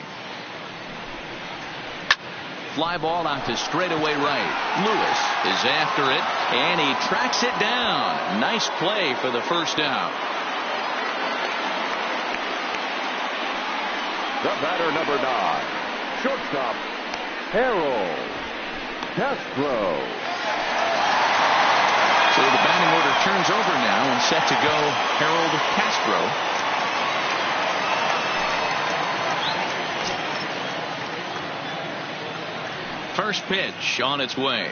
Fly ball out to straightaway right. Lewis is after it, and he tracks it down. Nice play for the first out. The batter, number 9, shortstop, Harold Castro. So the batting order turns over now and set to go Harold Castro. First pitch on its way.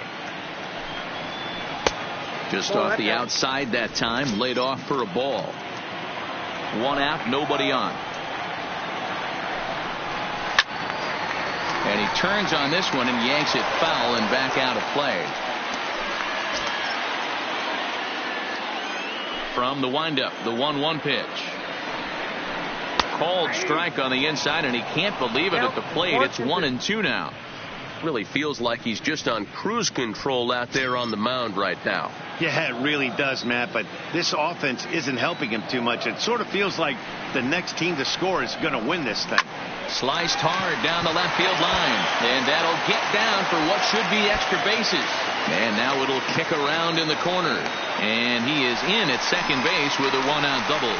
Just off the outside that time, laid off for a ball. 1 out, nobody on. And he turns on this one and yanks it foul and back out of play. From the windup, the 1-1 pitch. Called strike on the inside, and he can't believe it at the plate. It's 1-2 now. Really feels like he's just on cruise control out there on the mound right now. Yeah, it really does, Matt, but this offense isn't helping him too much. It sort of feels like the next team to score is going to win this thing. Sliced hard down the left field line, and that'll get down for what should be extra bases. And now it'll kick around in the corner, and he is in at second base with a 1-out double.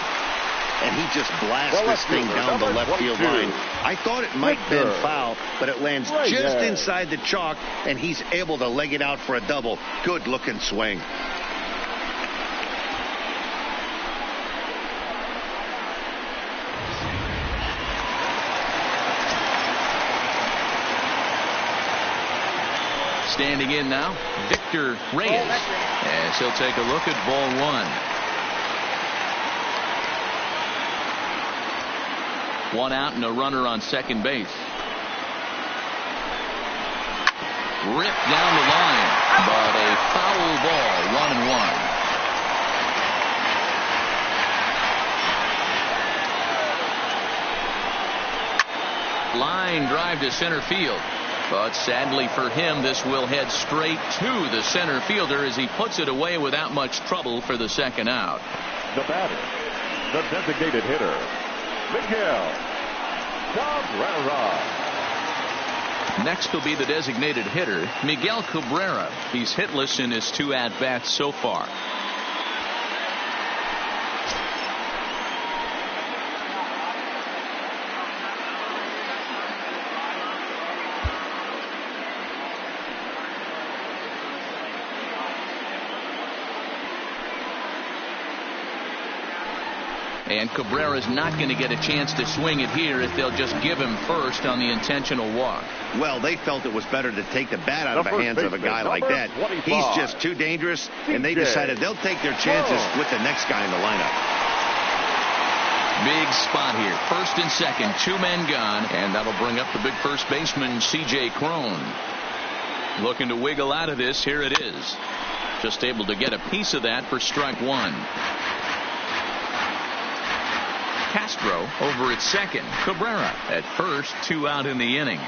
And he just blasts this thing down the left field line. I thought it might have been foul, but it lands just inside the chalk, and he's able to leg it out for a double. Good looking swing. Standing in now, Victor Reyes. As he'll take a look at ball one. One out and a runner on second base. Ripped down the line, but a foul ball, 1-1. Line drive to center field. But sadly for him, this will head straight to the center fielder as he puts it away without much trouble for the second out. The batter, the designated hitter, Miguel Cabrera. Next will be the designated hitter, Miguel Cabrera. He's hitless in his 2 at-bats so far. And Cabrera's not going to get a chance to swing it here if they'll just give him first on the intentional walk. Well, they felt it was better to take the bat out of the hands of a guy like that. 25. He's just too dangerous, and they decided they'll take their chances with the next guy in the lineup. Big spot here. First and second, 2 men gone, and that'll bring up the big first baseman, C.J. Cron. Looking to wiggle out of this. Here it is. Just able to get a piece of that for strike one. Castro over at second. Cabrera at first. 2 out in the inning.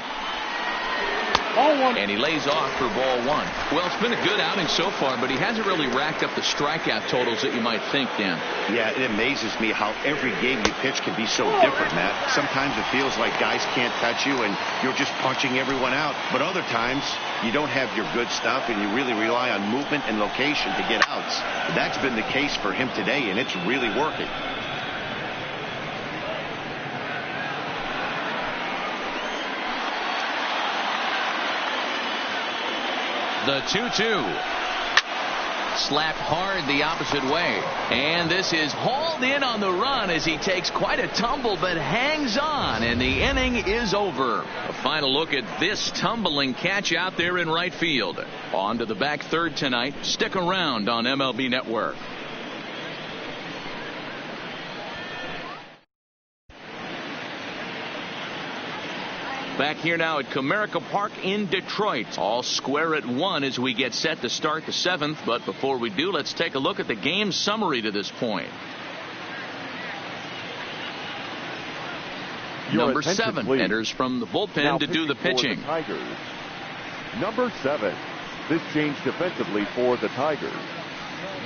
And he lays off for ball one. Well, it's been a good outing so far, but he hasn't really racked up the strikeout totals that you might think, Dan. Yeah, it amazes me how every game you pitch can be so different, Matt. Sometimes it feels like guys can't touch you and you're just punching everyone out. But other times you don't have your good stuff and you really rely on movement and location to get outs. That's been the case for him today, and it's really working. The 2-2. Slapped hard the opposite way. And this is hauled in on the run as he takes quite a tumble but hangs on. And the inning is over. A final look at this tumbling catch out there in right field. On to the back third tonight. Stick around on MLB Network. Back here now at Comerica Park in Detroit. All square at 1 as we get set to start the 7th. But before we do, let's take a look at the game summary to this point. Number 7 enters from the bullpen now to do the pitching. The Tigers. Number 7. This change defensively for the Tigers.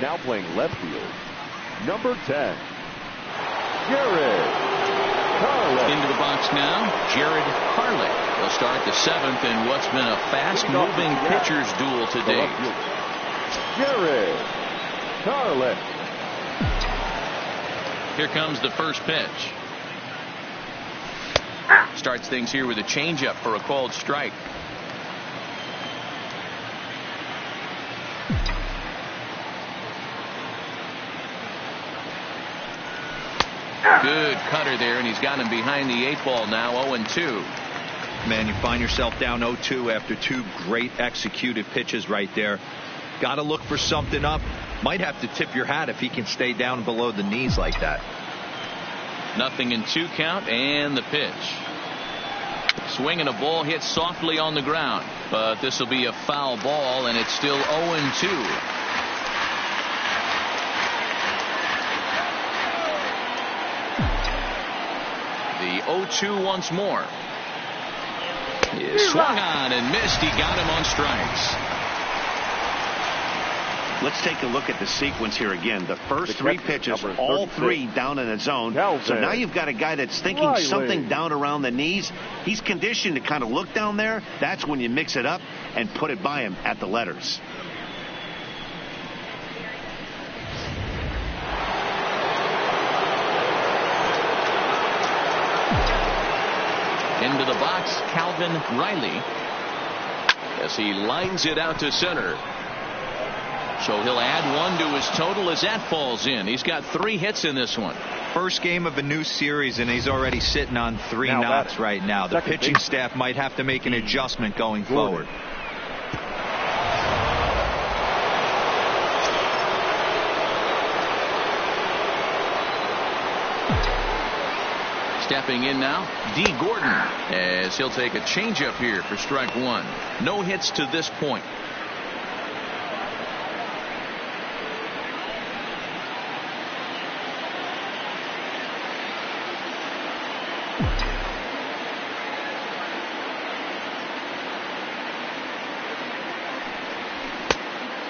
Now playing left field. Number 10. Jared Carlin. Into the box now, Jared Carlin. He'll start the 7th in what's been a fast-moving pitcher's duel today. Jared Carlin. Here comes the first pitch. Starts things here with a changeup for a called strike. Good cutter there, and he's got him behind the 8 ball now. 0-2. Man, you find yourself down 0-2 after 2 great executed pitches right there. Got to look for something up. Might have to tip your hat if he can stay down below the knees like that. 0-2 count, and the pitch. Swinging a ball hit softly on the ground, but this will be a foul ball, and it's still 0-2. The 0-2 once more. He swung on and missed. He got him on strikes. Let's take a look at the sequence here again. The first 3 pitches, all 3 down in the zone. So now you've got a guy that's thinking something down around the knees. He's conditioned to kind of look down there. That's when you mix it up and put it by him at the letters. Into the box, Calvin Riley, as he lines it out to center. So he'll add 1 to his total as that falls in. He's got 3 hits in this one. First game of a new series, and he's already sitting on 3 knocks right now. The pitching staff might have to make an adjustment going forward. Stepping in now, D. Gordon, as he'll take a changeup here for strike one. No hits to this point.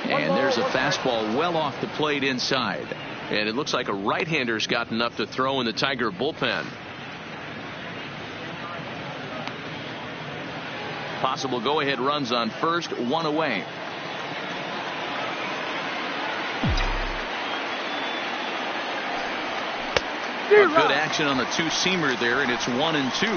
And there's a fastball well off the plate inside. And it looks like a right-hander's got enough to throw in the Tiger bullpen. Possible go-ahead runs on first, one away. Good action on the two-seamer there, and it's 1-2.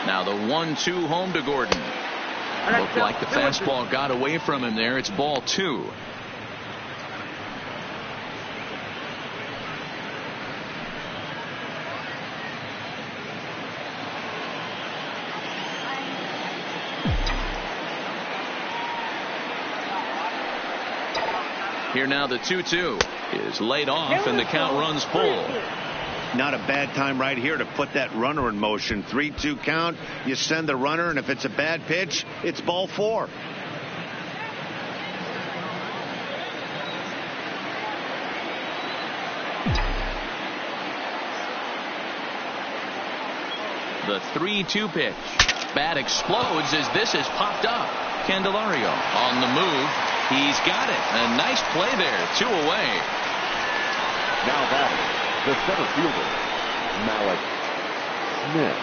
Now the 1-2 home to Gordon. Looked like the fastball got away from him there. It's ball two. Here now the 2-2 is laid off and the count runs full. Not a bad time right here to put that runner in motion. 3-2 count. You send the runner, and if it's a bad pitch, it's ball four. The 3-2 pitch. Bat explodes as this is popped up. Candelario on the move. He's got it. A nice play there. 2 away. Now batting, the center fielder, Malik Smith.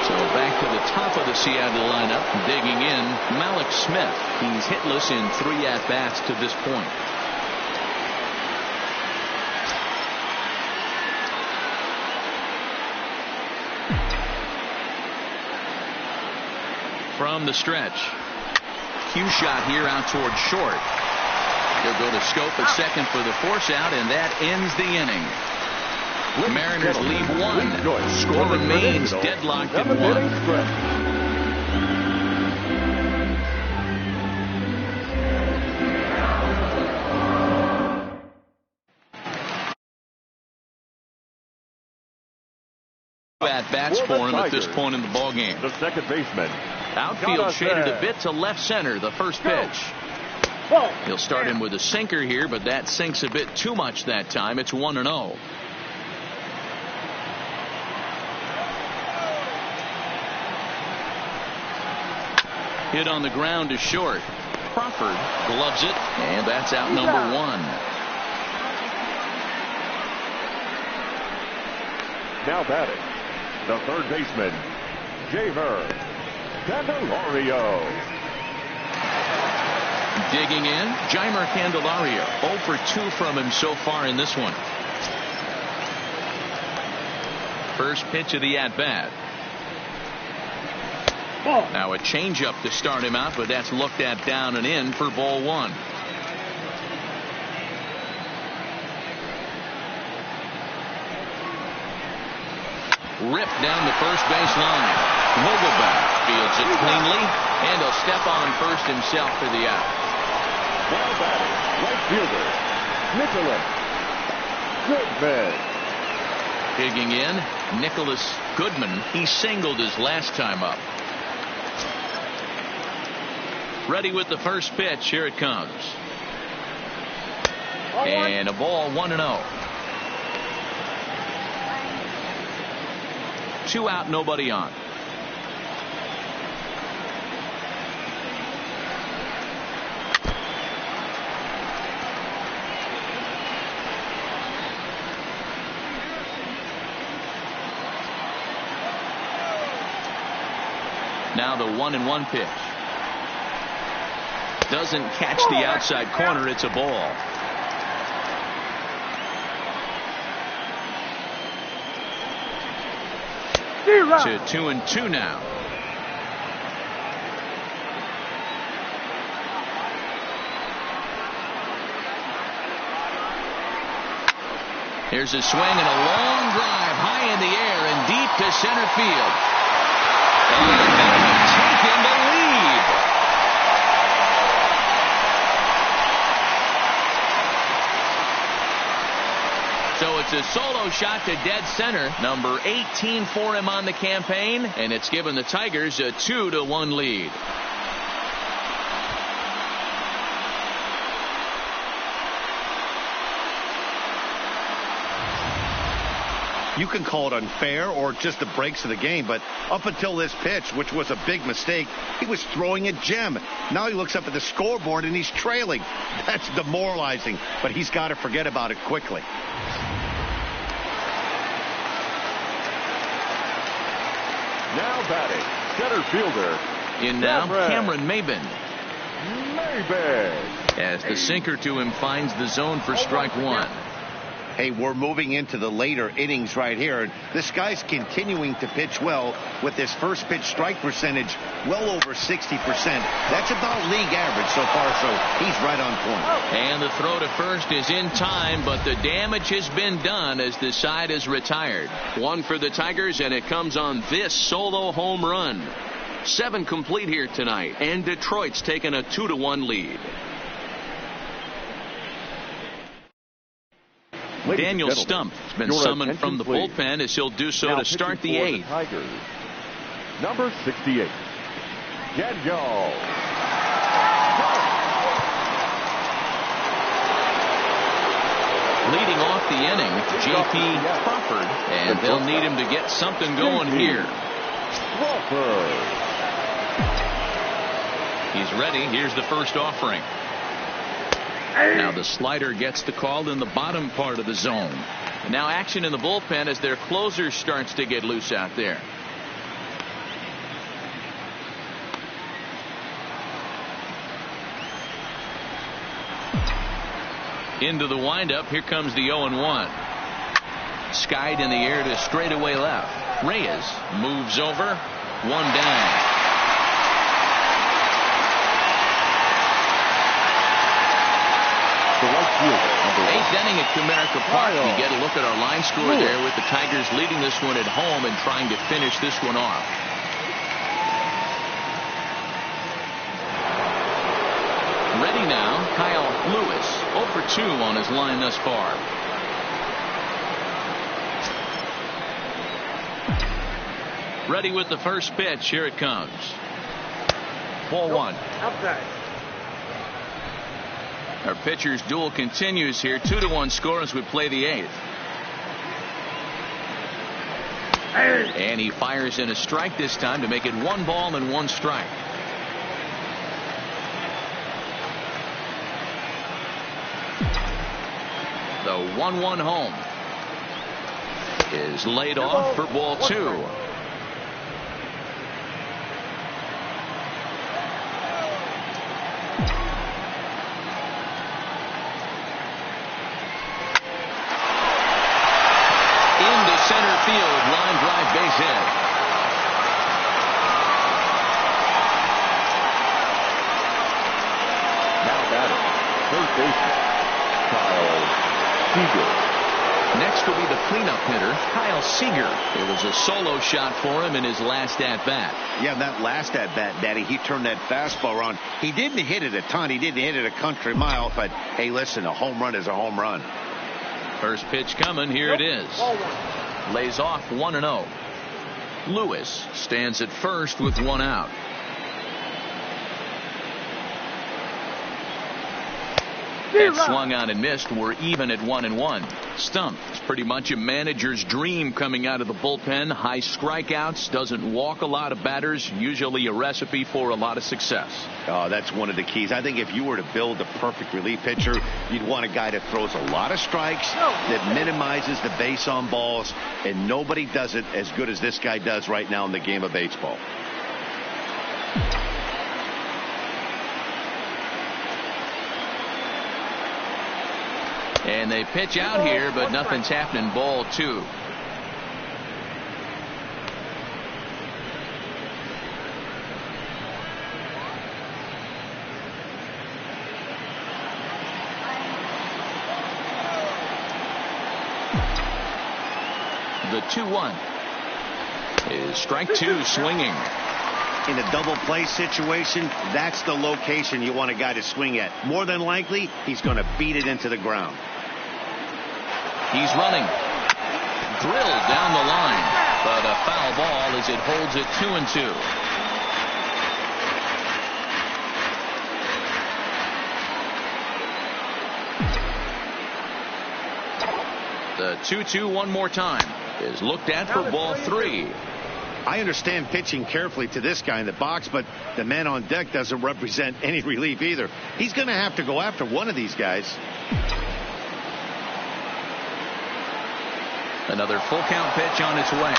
So back to the top of the Seattle lineup, digging in, Malik Smith. He's hitless in 3 at-bats to this point. From the stretch. Cue shot here out towards short. He'll go to Schoop at second for the force out, and that ends the inning. Mariners lead 1. Score remains deadlocked at 1. At bats for him at this point in the ball game. The second baseman. Outfield shaded a bit to left center. The first pitch. He'll start him with a sinker here, but that sinks a bit too much that time. It's 1-0. Hit on the ground to short. Crawford gloves it, and that's out number 1. Now batting, the third baseman, Drew VanDerHagen. Digging in, Jeimer Candelario. 0 for 2 from him so far in this one. First pitch of the at-bat. Now a changeup to start him out, but that's looked at down and in for ball 1. Ripped down the first base line. Vogelbach fields it cleanly, and he'll step on first himself for the out. Now batting, right fielder, Nicholas Goodman. Digging in, Nicholas Goodman. He singled his last time up. Ready with the first pitch. Here it comes. And a ball, 1-0. 2 out, nobody on. Now the 1-1 pitch. Doesn't catch the outside corner. It's a ball. To 2-2 now. Here's a swing and a long drive high in the air and deep to center field. And they have taken the lead. So it's a solo shot to dead center, number 18 for him on the campaign, and it's given the Tigers a 2-1 lead. You can call it unfair or just the breaks of the game, but up until this pitch, which was a big mistake, he was throwing a gem. Now he looks up at the scoreboard and he's trailing. That's demoralizing, but he's got to forget about it quickly. Now batting, center fielder. In now, Cameron Maybin. Maybin. As the sinker to him finds the zone for strike one. Hey, we're moving into the later innings right here. This guy's continuing to pitch well with his first pitch strike percentage well over 60%. That's about league average so far, so he's right on point. And the throw to first is in time, but the damage has been done as the side is retired. One for the Tigers, and it comes on this solo home run. 7 complete here tonight, and Detroit's taken a 2-1 lead. Daniel Stump has been summoned from the bullpen as he'll do so to start the 8th. Tigers, number 68, Daniel. Leading off the inning, J.P. Crawford, and they'll need him to get something going here. Crawford. He's ready. Here's the first offering. Now the slider gets the call in the bottom part of the zone. Now action in the bullpen as their closer starts to get loose out there. Into the windup. Here comes the 0-1. Skied in the air to straightaway left. Reyes moves over. One down. Eighth inning at Comerica Park. We get a look at our line score there with the Tigers leading this one at home and trying to finish this one off. Ready now, Kyle Lewis, 0 for 2 on his line thus far. Ready with the first pitch. Here it comes. Ball 1. Outside. Our pitcher's duel continues here. 2-1 score as we play the 8th. And he fires in a strike this time to make it 1 ball and 1 strike. The 1-1 home is laid off for ball 2. Base hit. Now batting, third baseman, Kyle Seager. Next will be the cleanup hitter, Kyle Seager. It was a solo shot for him in his last at-bat. Yeah, that last at-bat, Daddy, he turned that fastball around. He didn't hit it a ton. He didn't hit it a country mile, but hey, listen, a home run is a home run. First pitch coming. Here it is. Lays off 1-0. Lewis stands at first with 1 out. And swung on and missed. We're even at 1-1. Stump is pretty much a manager's dream coming out of the bullpen. High strikeouts, doesn't walk a lot of batters, usually a recipe for a lot of success. Oh, that's one of the keys. I think if you were to build a perfect relief pitcher, you'd want a guy that throws a lot of strikes, that minimizes the base on balls, and nobody does it as good as this guy does right now in the game of baseball. And they pitch out here, but nothing's happening. Ball 2. The 2-1 is strike two, swinging. In a double play situation, that's the location you want a guy to swing at. More than likely, he's going to beat it into the ground. He's running. Drilled down the line, but a foul ball as it holds it 2-2. The 2-2 one more time is looked at for ball three. I understand pitching carefully to this guy in the box, but the man on deck doesn't represent any relief either. He's going to have to go after one of these guys. Another full count pitch on its way.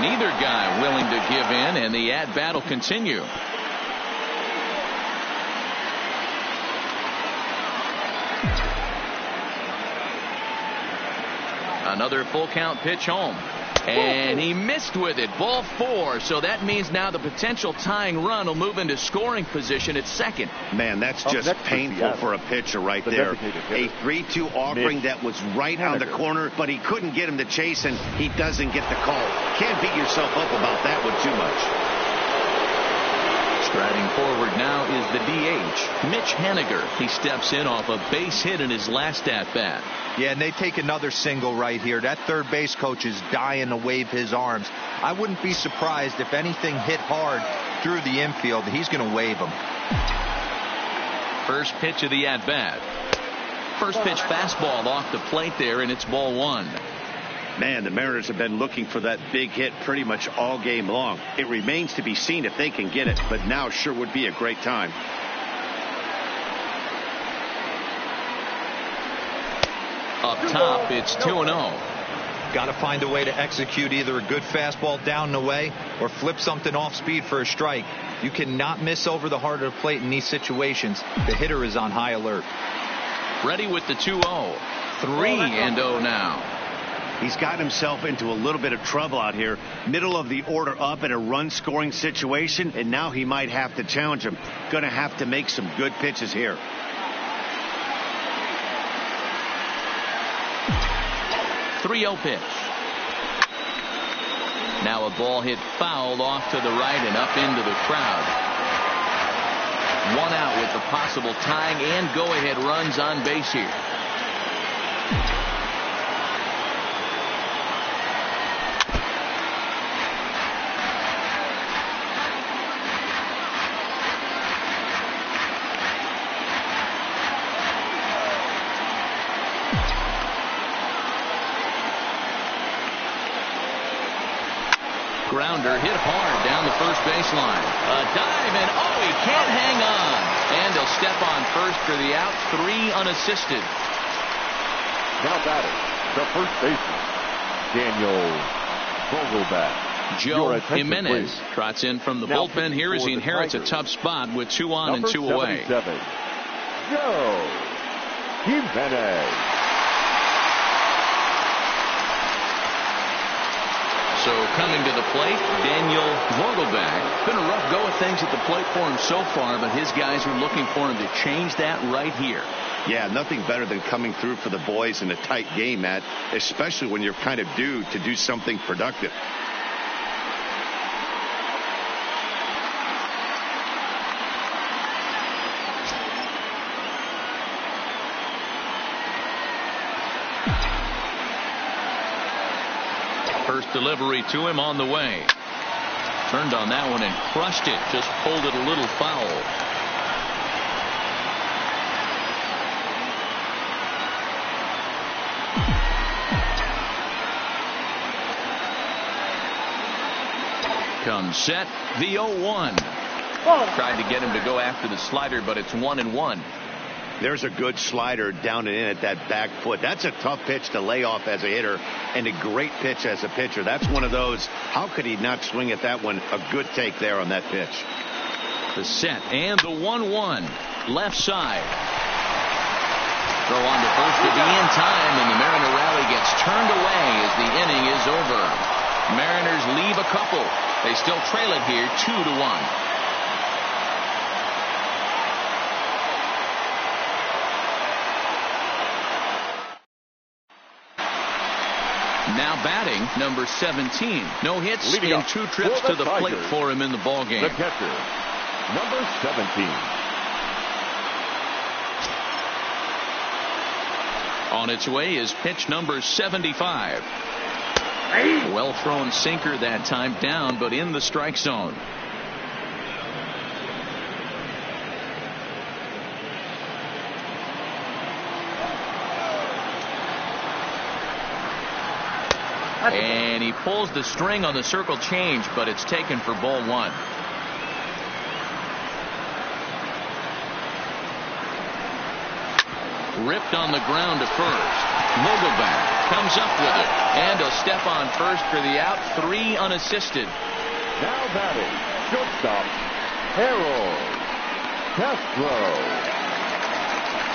Neither guy willing to give in, and the at-bat will continue. Another full count pitch home. And he missed with it. Ball four. So that means now the potential tying run will move into scoring position at second. Man, that's just painful for a pitcher right there. A 3-2 offering that was right on the corner, but he couldn't get him to chase, and he doesn't get the call. Can't beat yourself up about that one too much. Striding forward now is the DH, Mitch Haniger. He steps in off a base hit in his last at-bat. Yeah, and they take another single right here. That third base coach is dying to wave his arms. I wouldn't be surprised if anything hit hard through the infield. He's going to wave them. First pitch of the at-bat. First pitch fastball off the plate there, and it's ball one. Man, the Mariners have been looking for that big hit pretty much all game long. It remains to be seen if they can get it, but now sure would be a great time. Up top, it's 2-0. Got to find a way to execute either a good fastball down the way or flip something off speed for a strike. You cannot miss over the heart of the plate in these situations. The hitter is on high alert. Ready with the 2-0. 3-0 now. He's got himself into a little bit of trouble out here. Middle of the order up in a run-scoring situation, and now he might have to challenge him. Going to have to make some good pitches here. .30 pitch. Now a ball hit fouled off to the right and up into the crowd. One out with the possible tying and go-ahead runs on base here. Grounder hit hard down the first baseline. A dive, and he can't hang on. And he'll step on first for the out. 3 unassisted. Now batting, the first baseman, Daniel Vogelbach. Joe Jimenez trots in from the bullpen here as he inherits a tough spot with 2 on and 2 away. Joe Jimenez. So coming to the plate, Daniel Vogelbach. Been a rough go of things at the plate for him so far, but his guys are looking for him to change that right here. Yeah, nothing better than coming through for the boys in a tight game, Matt, especially when you're kind of due to do something productive. First delivery to him on the way. Turned on that one and crushed it. Just pulled it a little foul. Comes set. The 0-1. Tried to get him to go after the slider, but it's 1-1. There's a good slider down and in at that back foot. That's a tough pitch to lay off as a hitter, and a great pitch as a pitcher. That's one of those, how could he not swing at that one? A good take there on that pitch. The set and the 1-1 left side. Throw on to first to be in time, and the Mariner rally gets turned away as the inning is over. Mariners leave a couple. They still trail it here 2-1. Now batting, number 17. No hits Leading in up 2 trips for to the the plate Tigers, for him in the ballgame. The catcher, number 17. On its way is pitch number 75. Well thrown sinker that time, down but in the strike zone. And he pulls the string on the circle change, but it's taken for ball 1. Ripped on the ground to first. Vogelbach comes up with it, and a step on first for the out. 3 unassisted. Now batting, shortstop, Harold Castro.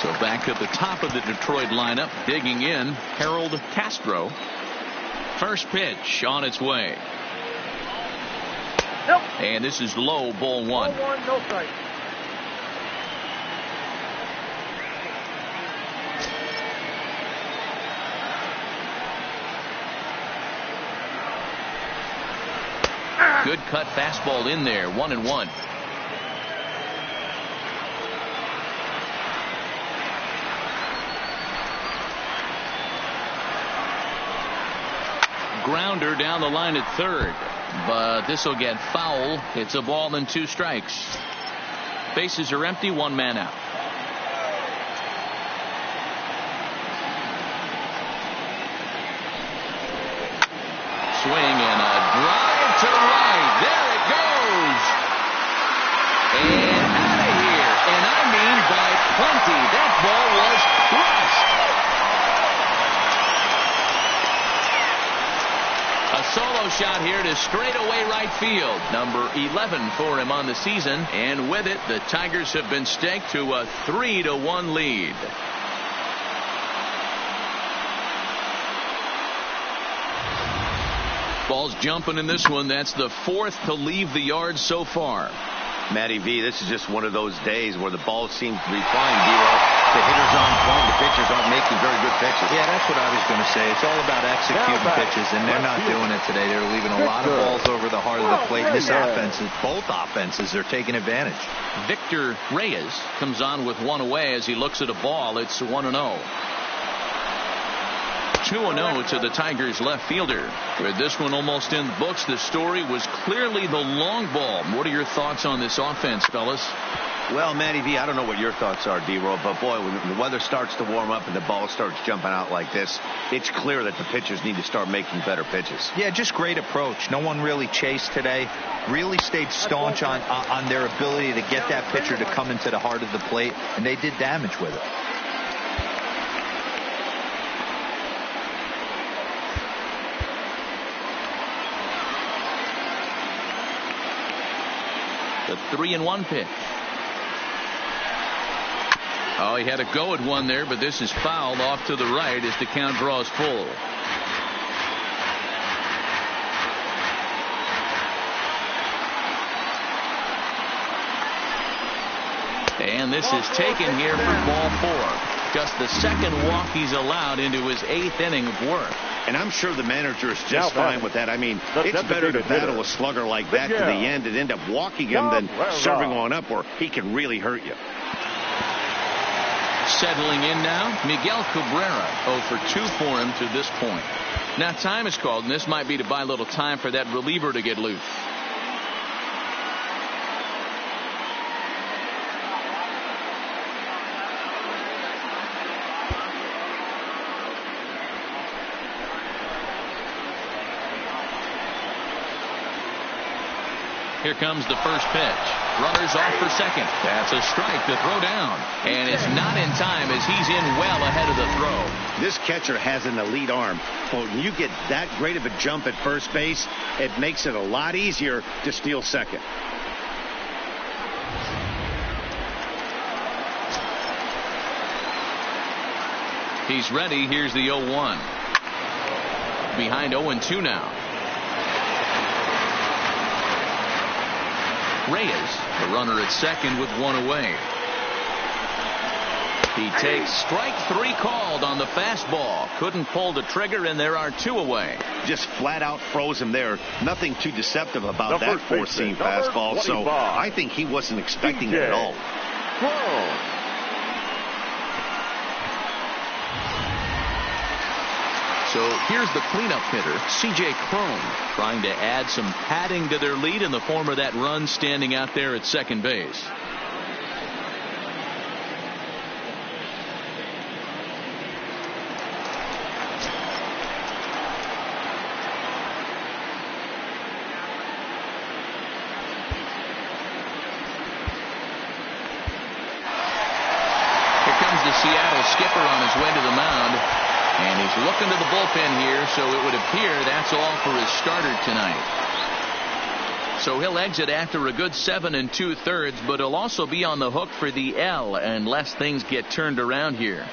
So back at the top of the Detroit lineup, digging in, Harold Castro. First pitch on its way. Nope. And this is low, ball 1. Ball 1, no strike. Good cut fastball in there, 1-1. Grounder down the line at third, but this will get foul. It's a ball and 2 strikes. Bases are empty, 1 man out. Swing and a drive to right. There it goes. And out of here. And I mean by plenty. That ball was crushed. A solo shot here to straightaway right field. Number 11 for him on the season. And with it, the Tigers have been staked to a 3-1 lead. Ball's jumping in this one. That's the 4th to leave the yard so far. Matty V, this is just one of those days where the ball seems to be flying. The hitter's on point. The pitchers aren't making very good pitches. Yeah, that's what I was going to say. It's all about executing pitches, and they're not doing it today. They're leaving a lot of balls over the heart of the plate. And this offense, both offenses, are taking advantage. Victor Reyes comes on with 1 away as he looks at a ball. It's 1-0. 2-0 to the Tigers left fielder. With this one almost in the books, the story was clearly the long ball. What are your thoughts on this offense, fellas? Well, Matty V, I don't know what your thoughts are, D-Roll, but boy, when the weather starts to warm up and the ball starts jumping out like this, it's clear that the pitchers need to start making better pitches. Yeah, just great approach. No one really chased today. Really stayed staunch on their ability to get that pitcher to come into the heart of the plate, and they did damage with it. The 3-1 pitch. Oh, he had a go at one there, but this is fouled off to the right as the count draws full. And this is taken here for ball 4. Just the second walk he's allowed into his 8th inning of work. And I'm sure the manager is just fine with that. I mean, it's better to battle a slugger like that to the end and end up walking him than serving on up where he can really hurt you. Settling in now, Miguel Cabrera. 0 for 2 for him to this point. Now time is called, and this might be to buy a little time for that reliever to get loose. Here comes the first pitch. Runners off for second. That's a strike to throw down. And it's not in time as he's in well ahead of the throw. This catcher has an elite arm. But when you get that great of a jump at first base, it makes it a lot easier to steal second. He's ready. Here's the 0-1. Behind 0-2 now. Reyes, the runner at second with 1 away. He takes strike 3 called on the fastball. Couldn't pull the trigger, and there are 2 away. Just flat out froze him there. Nothing too deceptive about The that first four-seam baseman, number fastball. So 25. I think he wasn't expecting it at all. So here's the cleanup hitter, C.J. Cron, trying to add some padding to their lead in the form of that run standing out there at second base. Here comes the Seattle skipper on his way to the mound. And he's looking to the bullpen here, so it would appear that's all for his starter tonight. So he'll exit after a good 7 2/3, but he'll also be on the hook for the L unless things get turned around here.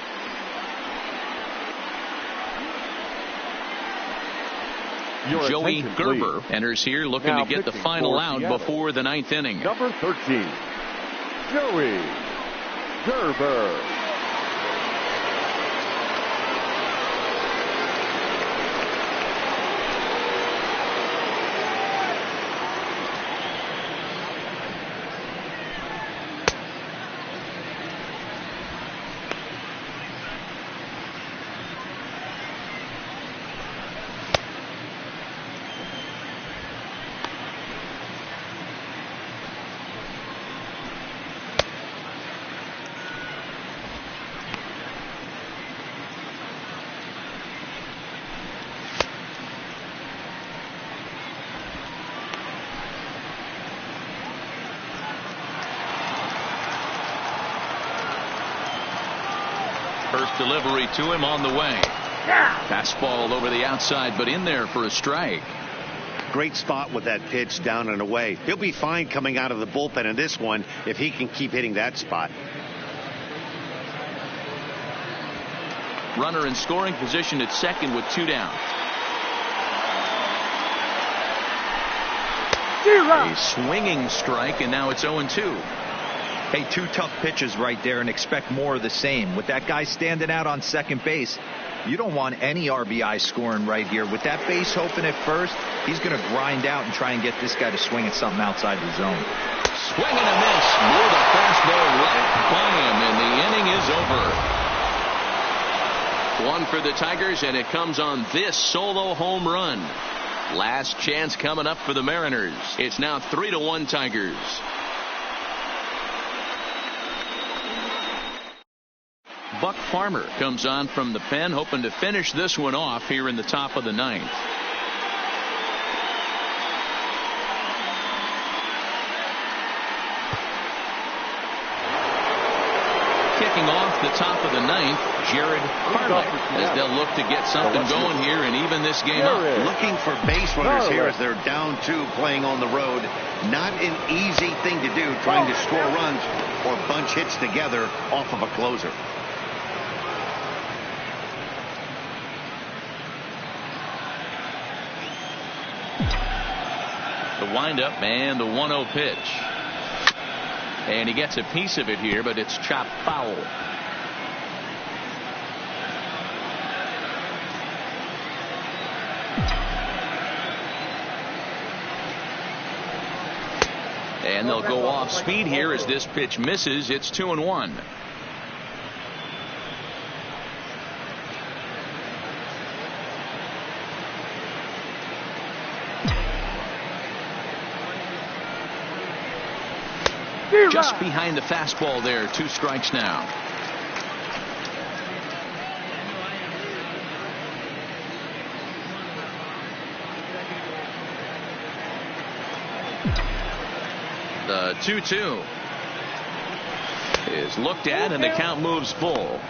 Joey Gerber enters here looking to get the final out before the 9th inning. Number 13, Joey Gerber. First delivery to him on the way. Fastball over the outside, but in there for a strike. Great spot with that pitch down and away. He'll be fine coming out of the bullpen in this one if he can keep hitting that spot. Runner in scoring position at second with 2 down. A swinging strike, and now it's 0-2. Hey, 2 tough pitches right there, and expect more of the same. With that guy standing out on second base, you don't want any RBI scoring right here. With that base open at first, he's going to grind out and try and get this guy to swing at something outside the zone. Swing and a miss. Blew the fastball right by him, and the inning is over. 1 for the Tigers, and it comes on this solo home run. Last chance coming up for the Mariners. It's now 3-1 Tigers. Buck Farmer comes on from the pen, hoping to finish this one off here in the top of the 9th. Kicking off the top of the 9th, Jared Carlick, as they'll look to get something going here and even this game up. Looking for base runners here as they're down 2 playing on the road. Not an easy thing to do, trying to score runs or bunch hits together off of a closer. The windup and the 1-0 pitch. And he gets a piece of it here, but it's chopped foul. And they'll go off speed here as this pitch misses. It's 2-1. Just behind the fastball there. 2 strikes now. The 2-2 is looked at, and the count moves full.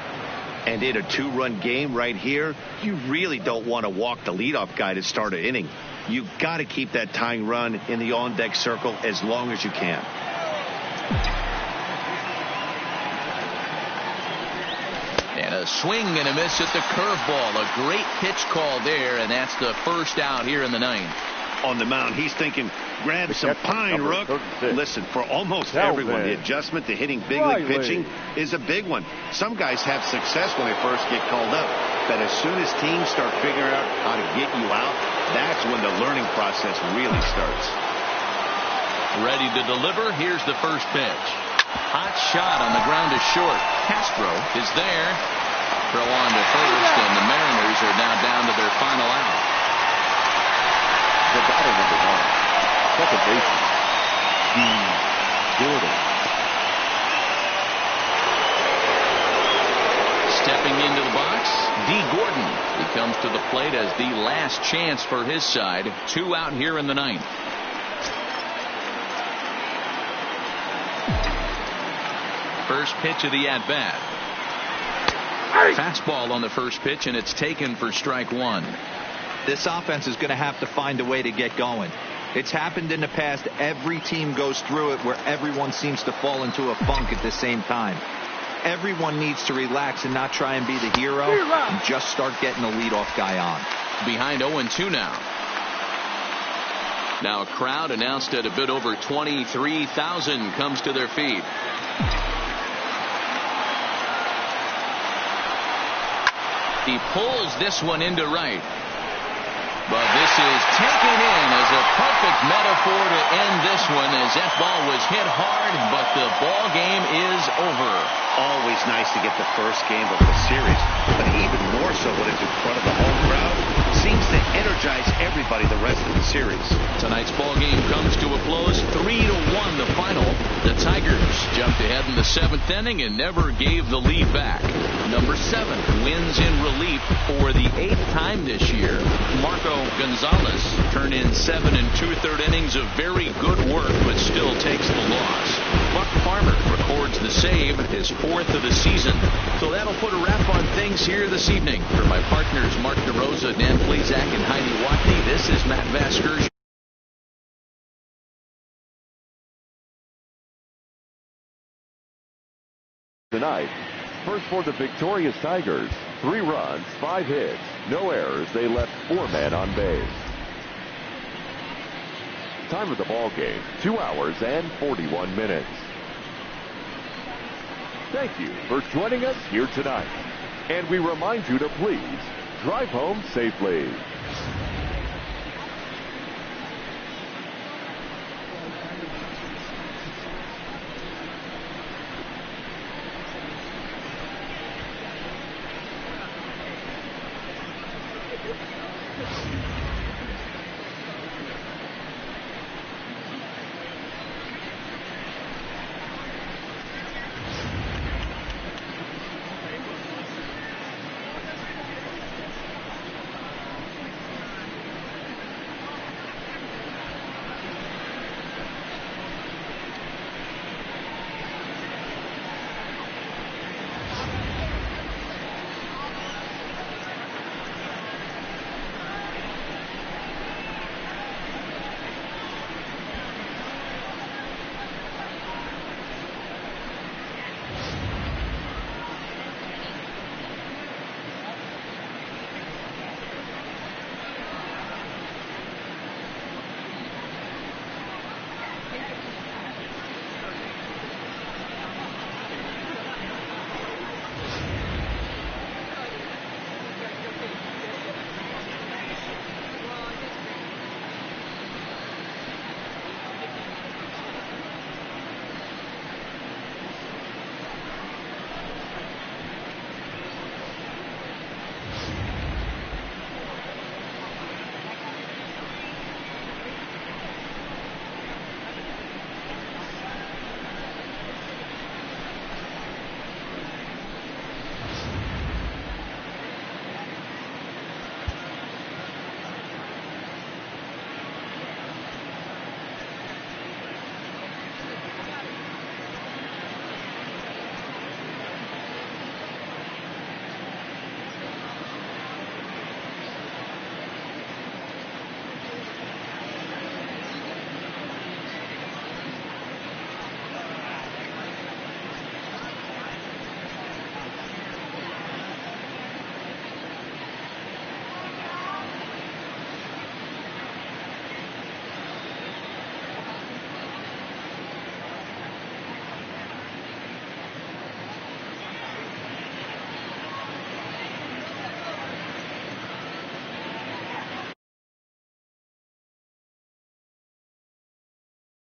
And in a 2-run game right here, you really don't want to walk the leadoff guy to start an inning. You've got to keep that tying run in the on-deck circle as long as you can. And a swing and a miss at the curveball. A great pitch call there, and that's the first out here in the 9th. On the mound, he's thinking, grab some pine, Rook. 36. Listen, for almost Calvin. everyone, the adjustment to hitting big league pitching is a big one. Some guys have success when they first get called up, but as soon as teams start figuring out how to get you out, that's when the learning process really starts. Ready to deliver. Here's the first pitch. Hot shot on the ground to short. Castro is there. Throw on to first, and the Mariners are now down to their final out. The batter number 1, second baseman, Gordon. Stepping into the box, D. Gordon. He comes to the plate as the last chance for his side. 2 out here in the 9th. First pitch of the at-bat. Fastball on the first pitch, and it's taken for strike 1. This offense is going to have to find a way to get going. It's happened in the past. Every team goes through it where everyone seems to fall into a funk at the same time. Everyone needs to relax and not try and be the hero and just start getting the leadoff guy on. Behind 0-2 now. Now a crowd announced at a bit over 23,000 comes to their feet. He pulls this one into right. But this is taken in as a perfect metaphor to end this one, as that ball was hit hard, but the ball game is over. Always nice to get the first game of the series, but even more so when it's in front of the home crowd. Seems to energize everybody the rest of the series. Tonight's ball game comes to a close, 3-1 the final. The Tigers jumped ahead in the 7th inning and never gave the lead back. Number 7 wins in relief for the 8th time this year. Marco Gonzalez turned in 7 2/3 innings of very good work, but still takes the loss. Buck Farmer records the save, his 4th of the season. So that'll put a wrap on things here this evening. For my partners Mark DeRosa, Dan Plezak, and Heidi Watney, this is Matt Vasquez. Tonight, first for the victorious Tigers, 3 runs, 5 hits, no errors. They left 4 men on base. Time of the ball game, 2 hours and 41 minutes. Thank you for joining us here tonight. And we remind you to please drive home safely.